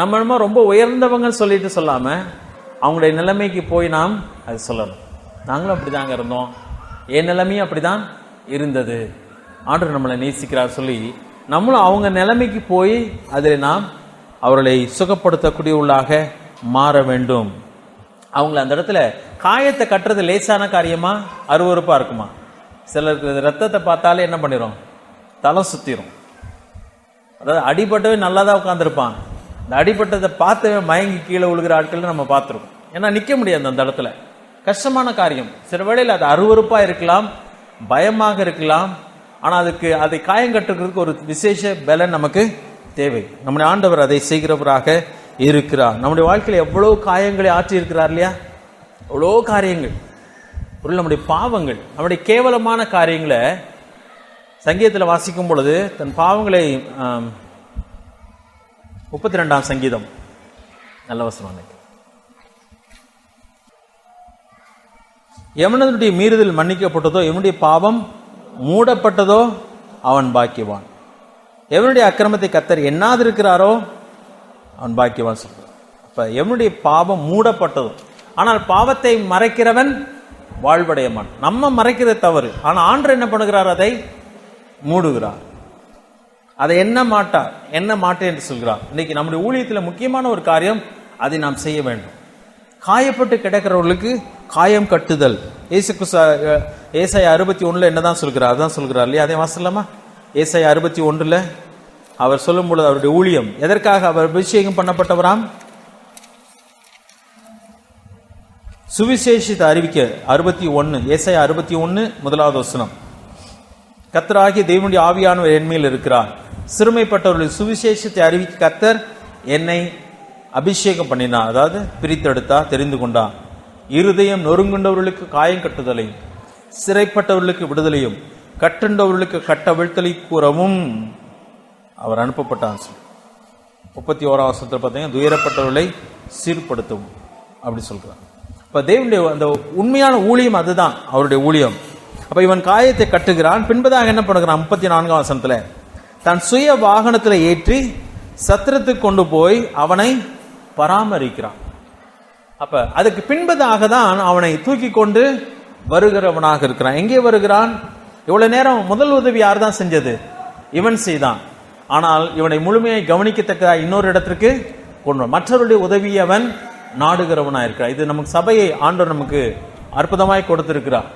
நம்ம ரொம்ப உயர்ந்தவங்க சொல்லிட்டு சொல்லாம அவங்களுடைய நிலைமைக்கு போய் நாம் அது சொல்லணும். நாங்களும் அப்படிதாங்க இருந்தோம், என் நிலைமையும் அப்படிதான் இருந்தது, ஆண்டவர் நம்மளை நேசிக்கிறார் சொல்லி நம்மளும் அவங்க நிலைமைக்கு போய் அதில் நாம் அவர்களை சுகப்படுத்தக்கூடிய உள்ளாக மாற வேண்டும். அவங்கள அந்த இடத்துல காயத்தை கட்டுறது லேசான காரியமா, அருவருப்பா இருக்குமா? சிலருக்கு ரத்தத்தை பார்த்தாலே என்ன பண்ணிடும்? தலை சுத்திரும். அதாவது அடிபட்டவே நல்லா தான் உட்காந்துருப்பான், இந்த அடிபட்டதை பார்த்தவே மயங்கி கீழே விழுகிற ஆட்கள் நம்ம பார்த்துருக்கோம். ஏன்னா நிற்க முடியாது அந்த இடத்துல, கஷ்டமான காரியம். சில வேளையில் அது அருவருப்பா இருக்கலாம், பயமாக இருக்கலாம். ஆனா அதை காயம் கட்டுறதுக்கு ஒரு விசேஷ பலன் நமக்கு தேவை. நம்முடைய ஆண்டவர் அதை செய்கிறவராக இருக்கிறார். நம்முடைய வாழ்க்கையில் எவ்வளவு காயங்களை ஆற்றி இருக்கிறார் இல்லையா? எவ்வளோ காரியங்கள், நம்முடைய பாவங்கள், நம்முடைய கேவலமான காரியங்களை சங்கீதத்தில் வாசிக்கும் பொழுது தன் பாவங்களை 32ஆம் சங்கீதம் நல்ல வசனம், எவனுடைய மீறுதல் மன்னிக்கப்பட்டதோ எவனுடைய பாவம் மூடப்பட்டதோ அவன் பாக்கியவான். எவனுடைய அக்கிரமத்தை கர்த்தர் எண்ணாதிருக்கிறாரோ அவன் பாக்கியவான் சொல்றார். அப்ப எவனுடைய பாவம் மூடப்பட்டதோ, ஆனால் பாவத்தை மறைக்கிறவன் வாழ்வடையமான். நம்ம மறைக்கிறது தவறு, ஆனா ஆண்டவர் என்ன பண்ணுகிறார்? அதை மூடுகிறார். அதை என்ன மாட்டேன் என்று சொல்கிறார். இன்னைக்கு நம்முடைய ஊழியத்தில் முக்கியமான ஒரு காரியம், அதை நாம் செய்ய வேண்டும். காயப்பட்டு கிடக்கிறவர்களுக்கு காயம் கட்டுதல். ஏசாயா 61 என்னதான் சொல்கிறார்? அதான் சொல்கிறார் இல்லையா? அதே வாசலாமா? ஏசாயா 61 அவர் சொல்லும் பொழுது அவருடைய ஊழியம் எதற்காக அவர் அபிஷேகம் பண்ணப்பட்டவராம்? சுவிசேஷத்தை அறிவிக்க. 61 ஏசாயா 61 முதலாவது வசனம். கர்த்தராகிய தேவனுடைய ஆவியானவர் என்மேல் இருக்கிறார், சிறுமைப்பட்டவர்களுக்கு சுவிசேஷத்தை அறிவிக்க கர்த்தர் என்னை அபிஷேகம் பண்ணினார். அதாவது பிரித்தெடுத்தா, தெரிந்து கொண்டார். இருதயம் நொறுங்குண்டவர்களுக்கு காயம் கட்டுதலையும், சிறைப்பட்டவர்களுக்கு விடுதலையும், கட்டுண்டவர்களுக்கு கட்டவிழ்த்தலை கூறவும் அவர் அனுப்பப்பட்டார். 31 வசனத்தில் பார்த்தீங்கன்னா துயரப்பட்டவர்களை சீர்படுத்தவும் அப்படி சொல்றார். இப்ப தேவனுடைய அந்த உண்மையான ஊழியம் அதுதான் அவருடைய ஊழியம். அப்ப இவன் காயத்தை கட்டுகிறான். பின்பதாக என்ன பண்ணுகிறான்? 34 வசனத்துல தன் சுய வாகனத்துல ஏற்றி சத்திரத்துக்கு கொண்டு போய் அவனை பராமரிக்கிறான். அப்ப அதுக்கு பின்பதாக தான் அவனை தூக்கி கொண்டு வருகிறவனாக இருக்கிறான். எங்கே வருகிறான்? இவ்வளவு நேரம் முதல் உதவி யார் தான் செஞ்சது? இவன் செய்தான். ஆனால் இவனை முழுமையை கவனிக்கத்தக்க இன்னொரு இடத்திற்கு கொண்டு மற்றவருடைய உதவியை அவன் நாடுகிறவனா இருக்கிறார். இது நமக்கு சபையை ஆண்டவர் நமக்கு அற்புதமாய் கொடுத்திருக்கிறார்.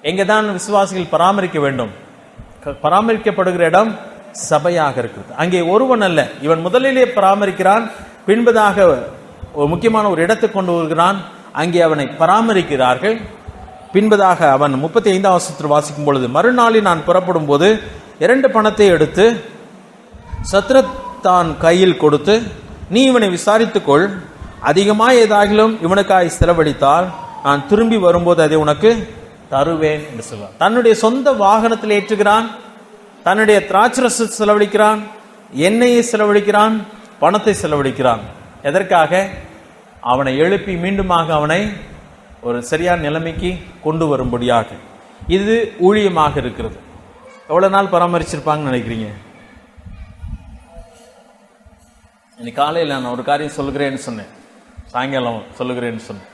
எங்கேதான் விசுவாசிகள் பராமரிக்க வேண்டும்? பராமரிக்கப்படுகிற இடம் சபையாக இருக்கிறது. அங்கே ஒருவன் அல்ல, இவன் முதலிலே பராமரிக்கிறான், பின்பதாக ஒரு முக்கியமான ஒரு இடத்துக்கு கொண்டு வருகிறான், அங்கே அவனை பராமரிக்கிறார்கள். பின்பதாக அவன் 35 வசனத்தில் வாசிக்கும் பொழுது, மறுநாளில் நான் புறப்படும் போது 2 பணத்தை எடுத்து சத்திரத்தான் கையில் கொடுத்து, நீ இவனை விசாரித்துக்கொள், அதிகமாக ஏதாகிலும் இவனுக்காய் செலவழித்தால் நான் திரும்பி வரும்போது அதை உனக்கு தருவேன் என்று சொல்வார். தன்னுடைய சொந்த வாகனத்தில் ஏற்றுகிறான், தன்னுடைய திராட்சரச செலவழிக்கிறான், எண்ணெயை செலவழிக்கிறான், பணத்தை செலவழிக்கிறான். எதற்காக? அவனை எழுப்பி மீண்டுமாக அவனை ஒரு சரியான நிலைமைக்கு கொண்டு வரும்படியாக. இது ஊழியமாக இருக்கிறது. எவ்வளவு நாள் பராமரிச்சிருப்பாங்கன்னு நினைக்கிறீங்க? இன்னைக்கு காலையில் நான் ஒரு காரியம் சொல்லுகிறேன்னு சொன்னேன், சாயங்காலம் சொல்லுகிறேன்னு சொன்னேன்.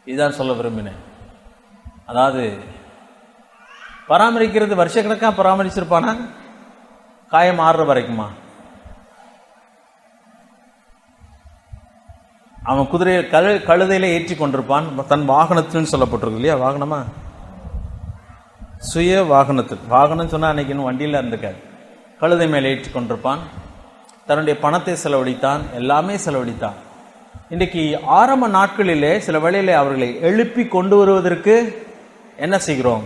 இதுதான் சொல்ல விரும்பினேன். அதாவது பராமரிக்கிறது வருஷக்கணக்காக பராமரிச்சிருப்பானா? காயம் ஆறுற வரைக்குமா? அவன் குதிரையை கழுதையில ஏற்றி கொண்டிருப்பான், தன் வாகனத்தில் சொல்லப்பட்டிருக்கு இல்லையா? வாகனமா? சுய வாகனத்தில். வாகனம் சொன்னா அன்னைக்கு இன்னும் வண்டியில இருந்திருக்காது. கழுதை மேலே ஏற்றி கொண்டிருப்பான், தன்னுடைய பணத்தை செலவழித்தான், எல்லாமே செலவழித்தான். இன்றைக்கு ஆரம்ப நாட்களிலே சில வேளையிலே அவர்களை எழுப்பி கொண்டு வருவதற்கு என்ன செய்கிறோம்?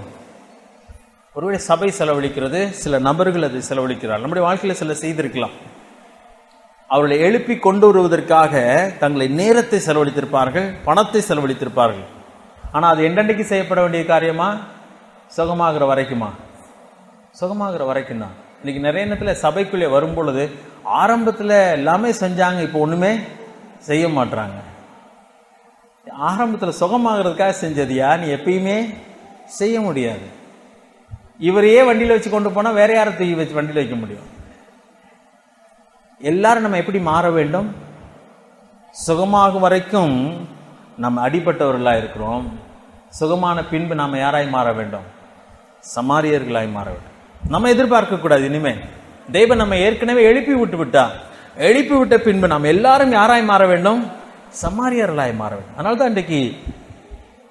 ஒருவேளை சபை செலவழிக்கிறது, சில நபர்கள் அதை செலவழிக்கிறார். நம்முடைய வாழ்க்கையில சில செய்திருக்கலாம். அவர்களை எழுப்பி கொண்டு வருவதற்காக தங்களை நேரத்தை செலவழித்திருப்பார்கள், பணத்தை செலவழித்திருப்பார்கள். ஆனால் அது என்றைக்கு செய்யப்பட வேண்டிய காரியமா? சுகமாகிற வரைக்குமா? சுகமாகிற வரைக்கும் தான். இன்னைக்கு நிறைய நேரத்தில் சபைக்குள்ளே வரும் பொழுது ஆரம்பத்தில் எல்லாமே செஞ்சாங்க, இப்போ ஒண்ணுமே செய்ய மாட்டாங்க. ஆரம்பத்தில் சுகமாகிறதுக்காக செஞ்சதியா நீ எப்பயுமே செய்ய முடியாது. இவரையே வண்டியில் வச்சு கொண்டு போனா வேற யாரை தூக்கி வச்சு வண்டியில் வைக்க முடியும்? எல்லாரும் நம்ம எப்படி மாற வேண்டும்? சுகமாகும் வரைக்கும் நம்ம அடிபட்டவர்களாக இருக்கிறோம். சுகமான பின்பு நாம் யாராய் மாற வேண்டும்? சமாரியர்களாய் மாற வேண்டும். நம்ம எதிர்பார்க்க கூடாது. இனிமே தெய்வம் நம்ம ஏற்கனவே எழுப்பி விட்ட பின்பு நாம் எல்லாரும் யாராய் மாற வேண்டும்? சமாரியர்களாய் மாற வேண்டும். அதனால தான் இன்றைக்கு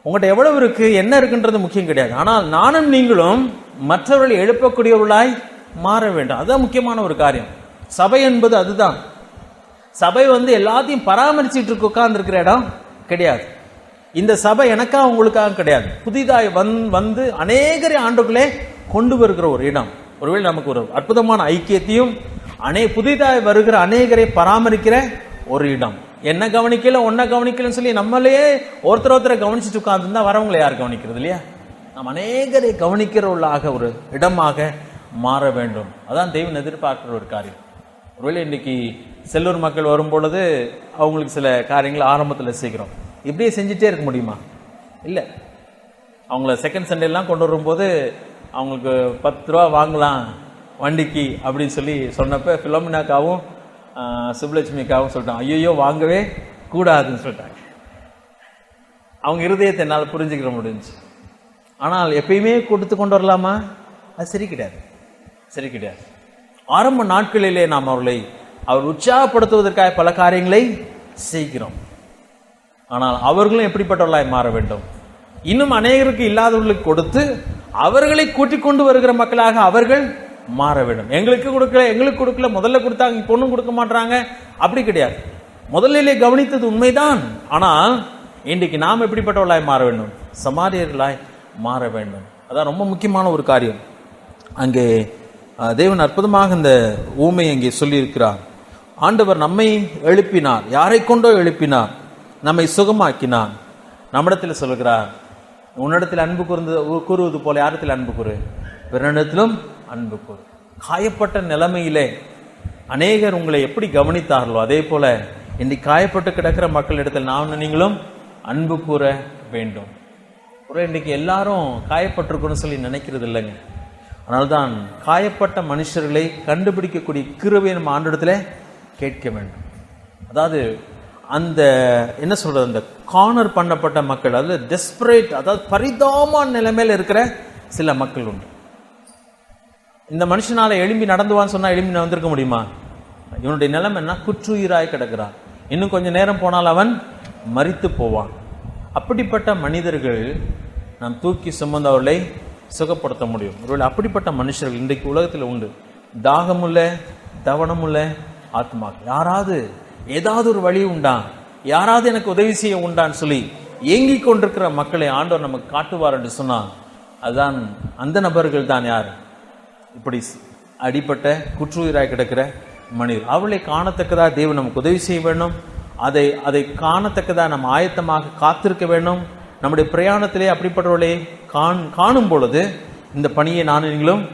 உங்கள்கிட்ட எவ்வளவு இருக்கு, என்ன இருக்குன்றது முக்கியம் கிடையாது. ஆனால் நானும் நீங்களும் மற்றவர்களை எழுப்பக்கூடியவர்களாய் மாற வேண்டும். அதுதான் முக்கியமான ஒரு காரியம். சபை என்பது அதுதான். சபை எல்லாத்தையும் பராமரிச்சுட்டு இருக்க உட்கார்ந்து இருக்கிற இடம் கிடையாது. இந்த சபை எனக்காக உங்களுக்காக கிடையாது. புதிதாய் வந்து அநேகரை ஆண்டுகளே கொண்டு வருகிற ஒரு இடம். ஒருவேளை நமக்கு ஒரு அற்புதமான ஐக்கியத்தையும் புதிதாய் வருகிற அநேகரை பராமரிக்கிற ஒரு இடம். என்ன கவனிக்கல ஒன்ன கவனிக்கலன்னு சொல்லி நம்மளே ஒருத்தரை கவனிச்சுட்டு உட்கார்ந்து வரவங்களை யார் கவனிக்கிறது இல்லையா? நாம் அநேகரை கவனிக்கிறவர்களாக ஒரு இடமாக மாற வேண்டும். அதான் தெய்வம் எதிர்பார்க்கிற ஒரு காரியம். ஒருவேளை இன்னைக்கு செல்லூர் மக்கள் வரும் பொழுது அவங்களுக்கு சில காரியங்களை ஆரம்பத்தில் செய்கிறோம். இப்படியே செஞ்சுட்டே இருக்க முடியுமா? இல்லை. அவங்கள செகண்ட் சண்டேலாம் கொண்டு வரும்போது அவங்களுக்கு 10 ரூபா வாங்கலாம் வண்டிக்கு அப்படின்னு சொல்லி சொன்னப்ப பிலோமினாக்காவும் சுப்லட்சுமிக்காவும் சொல்லிட்டாங்க, ஐயோ வாங்கவே கூடாதுன்னு சொல்லிட்டாங்க. அவங்க இருதயத்தை என்னால் புரிஞ்சுக்கிற முடிஞ்சு. ஆனால் எப்பயுமே கொடுத்து கொண்டு வரலாமா? அது சரி கிடையாது, சரி கிடையாது. ஆரம்ப நாட்களிலே நாம் அவர் உற்சாகப்படுத்துவதற்காக பல காரியங்களை செய்கிறோம். ஆனால் அவர்களும் எப்படிப்பட்டவர்களாய் மாற வேண்டும்? இன்னும் அநேகருக்கு இல்லாதவர்களுக்கு கொடுத்து அவர்களை கூட்டிக் கொண்டு வருகிற மக்களாக அவர்கள் மாற வேண்டும். எங்களுக்கு கொடுக்கல, முதல்ல கொடுத்தாங்க, இப்போ ஒன்றும் கொடுக்க மாட்டாங்க, அப்படி கிடையாது. முதலிலே கவனித்தது உண்மைதான். ஆனால் இன்றைக்கு நாம் எப்படிப்பட்டவர்களாய் மாற வேண்டும்? சமாரியர்களாய் மாற வேண்டும். அதான் ரொம்ப முக்கியமான ஒரு காரியம். அங்கே தேவன் அற்புதமாக இந்த ஊமை அங்கே சொல்லியிருக்கிறார். ஆண்டவர் நம்மை எழுப்பினார், யாரை கொண்டோ எழுப்பினார், நம்மை சுகமாக்கினார். நம்மிடத்தில் சொல்கிறார், உன்னிடத்தில் அன்பு கூறுவது போல யாரிடத்தில் அன்பு கூறு, பிறனிடத்திலும் அன்பு கூறு. காயப்பட்ட நிலைமையிலே அநேகர் உங்களை எப்படி கவனித்தார்களோ அதே போல இன்னைக்கு காயப்பட்டு கிடக்கிற மக்களிடத்தில் நான் நீங்களும் அன்பு கூற வேண்டும். இன்னைக்கு எல்லாரும் காயப்பட்டிருக்கணும்னு சொல்லி நினைக்கிறது இல்லைங்க. அதனால்தான் காயப்பட்ட மனுஷர்களை கண்டுபிடிக்கக்கூடிய கிருபையை நம்ம ஆண்டவரிடத்துல கேட்க வேண்டும். அதாவது அந்த என்ன சொல்றது, அந்த கார்னர் பண்ணப்பட்ட மக்கள், அதாவது டெஸ்பரேட், அதாவது பரிதாபமான நிலைமையில இருக்கிற சில மக்கள் உண்டு. இந்த மனுஷனால எழும்பி நடந்துவான்னு சொன்னா எழும்பி வந்திருக்க முடியுமா? இவனுடைய நிலைமை என்ன, குற்றுயிராய் கிடக்கிறான். இன்னும் கொஞ்சம் நேரம் போனால் அவன் மரித்து போவான். அப்படிப்பட்ட மனிதர்கள் நாம் தூக்கி சுமந்து அவர்களை சுகப்படுத்த முடியும். ஒருவேளை அப்படிப்பட்ட மனுஷர்கள் இன்றைக்கு உலகத்தில் உண்டு. தாகமுள்ள தவணமுள்ள ஆத்மாக்கள். யாராவது ஏதாவது ஒரு வழி உண்டா, யாராவது எனக்கு உதவி செய்ய உண்டான்னு சொல்லி ஏங்கிக் கொண்டிருக்கிற மக்களை ஆண்டவர் நமக்கு காட்டுவார் என்று சொன்னால் அதுதான் அந்த நபர்கள் தான். யார்? இப்படி அடிப்பட்ட குற்றுயிராய் கிடக்கிற மனிதர். அவளை காணத்தக்கதா தேவன் நமக்கு உதவி செய்ய வேண்டும். அதை காணத்தக்கதா நம்ம ஆயத்தமாக காத்திருக்க வேண்டும். நம்முடைய பிரயாணத்திலே அப்படிப்பட்டவர்களை காணும் பொழுது இந்த பணியை நானும் நீங்களும்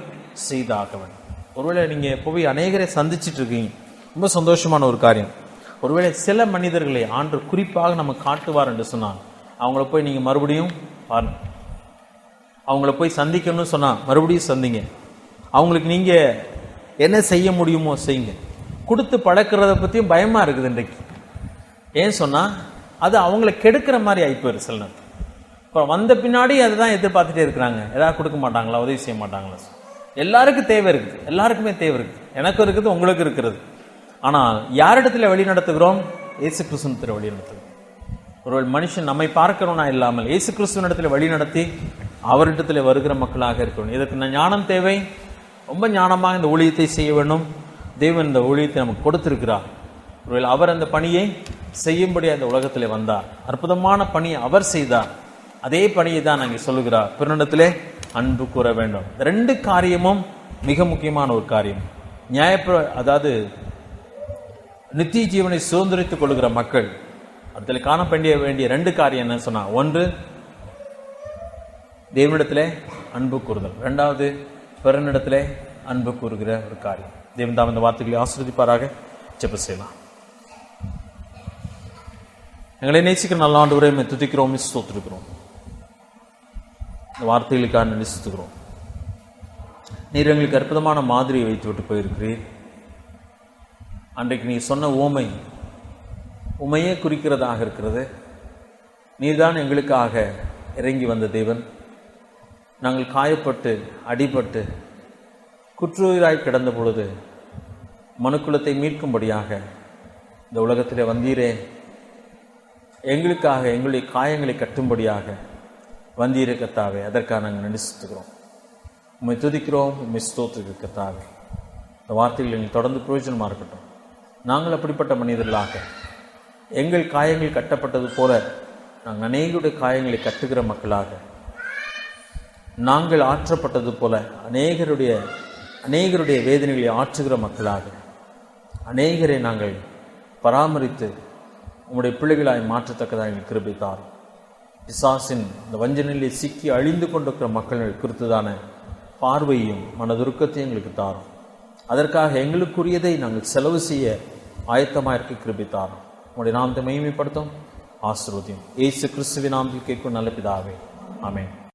செய்தாக வேண்டும். ஒருவேளை நீங்க போய் அநேகரை சந்திச்சுட்டு இருக்கீங்க, ரொம்ப சந்தோஷமான ஒரு காரியம். ஒருவேளை சில மனிதர்களை ஆண்டு குறிப்பாக நம்ம காட்டுவார் என்று சொன்னால் அவங்கள போய் நீங்க மறுபடியும் பாருங்க. அவங்கள போய் சந்திக்கணும்னு சொன்னா மறுபடியும் சந்திங்க. அவங்களுக்கு நீங்க என்ன செய்ய முடியுமோ செய்யுங்க. கொடுத்து பழக்கிறத பத்தியும் பயமா இருக்குது இன்றைக்கு. ஏன் சொன்னா அது அவங்களை கெடுக்கிற மாதிரி ஆயிப்போயிரு சில நேரம். இப்போ வந்த பின்னாடி அதுதான் எதிர்பார்த்துட்டே இருக்கிறாங்க. ஏதாவது கொடுக்க மாட்டாங்களா, உதவி செய்ய மாட்டாங்களா? எல்லாருக்கும் தேவை இருக்குது, எல்லாருக்குமே தேவை இருக்குது. எனக்கும் இருக்குது, உங்களுக்கு இருக்கிறது. ஆனால் யாரிடத்துல வழி நடத்துகிறோம்? இயேசு கிறிஸ்துவத்தில் வழி நடத்துகிறோம். ஒரு மனுஷன் நம்மை பார்க்கிறோம்னா இல்லாமல் இயேசு கிறிஸ்துவனிடத்தில் வழி நடத்தி அவரிடத்தில் வருகிற மக்களாக இருக்கணும். இதற்கு ஞானம் தேவை. ரொம்ப ஞானமாக இந்த ஊழியத்தை செய்ய வேண்டும். தேவன் இந்த ஊழியத்தை நமக்கு கொடுத்திருக்கிறார். ஒருவேளை அவர் அந்த பணியை செய்யும்படி அந்த உலகத்திலே வந்தார். அற்புதமான பணியை அவர் செய்தார். அதே பணியை தான் அங்கே சொல்லுகிறார், பிறனிடத்திலே அன்பு கூற வேண்டும். ரெண்டு காரியமும் மிக முக்கியமான ஒரு காரியம். அதாவது நித்திய ஜீவனை சுதந்திரித்துக் கொள்கிற மக்கள் அதில் காணப்பட வேண்டிய ரெண்டு காரியம் என்ன சொன்னா, ஒன்று தேவனிடத்திலே அன்பு கூறுதல், இரண்டாவது பிறனிடத்திலே அன்பு கூறுகிற ஒரு காரியம். தேவன் தாம் இந்த வார்த்தைகளை ஆசீர்வதிப்பாராக. ஜெபம் செய்யலாம். எங்களை நேசிக்கிற நல்ல ஆண்டவரே, துதிக்கிறோம், ஸ்தோத்திரிக்கிறோம். இந்த வார்த்தைகளுக்காக நேசித்துக்கிறோம். நீர் எங்களுக்கு அற்புதமான மாதிரியை வைத்து விட்டு போயிருக்கிறீர். அன்றைக்கு நீ சொன்ன உமையே குறிக்கிறதாக இருக்கிறது. நீர்தான் எங்களுக்காக இறங்கி வந்த தேவன். நாங்கள் காயப்பட்டு அடிபட்டு குற்றுயிராய் கிடந்த பொழுது மனுக்குலத்தை மீட்கும்படியாக இந்த உலகத்திலே வந்தீரே. எங்களுக்காக எங்களுடைய காயங்களை கட்டும்படியாக வந்தீரே கர்த்தாவே. அதற்காக நாங்கள் நேசித்துக்கிறோம். உம்மை துதிக்கிறோம், உம்மை ஸ்தோத்திரிக்கிறோம் கர்த்தாவே. இந்த வார்த்தைகள் எங்களுக்கு தொடர்ந்து பிரயோஜனமாக இருக்கட்டும். நாங்கள் அப்படிப்பட்ட மனிதர்களாக எங்கள் காயங்கள் கட்டப்பட்டது போல நாங்கள் அநேகருடைய காயங்களை கட்டுகிற மக்களாக, நாங்கள் ஆற்றப்பட்டது போல அநேகருடைய வேதனைகளை ஆற்றுகிற மக்களாக, அநேகரை நாங்கள் பராமரித்து உம்முடைய பிள்ளைகளாய் மாற்றத்தக்கதாக எங்கள் கிருபை தாரும். பிசாசின் இந்த வஞ்சனையிலே சிக்கி அழிந்து கொண்டிருக்கிற மக்கள் குறித்துதான பார்வையும் மனதுருக்கத்தையும் எங்களுக்கு தாரும். அதற்காக எங்களுக்குரியதை நாங்கள் செலவு செய்ய ஆயத்தமாக இருக்க கிருபை தாரும். உங்களுடைய நாமத்தை மகிமைப்படுத்தும், ஆசீர்வதியும். இயேசு கிறிஸ்துவின் நாமத்தில் கேட்கும் நல்ல பிதாவே, ஆமென்.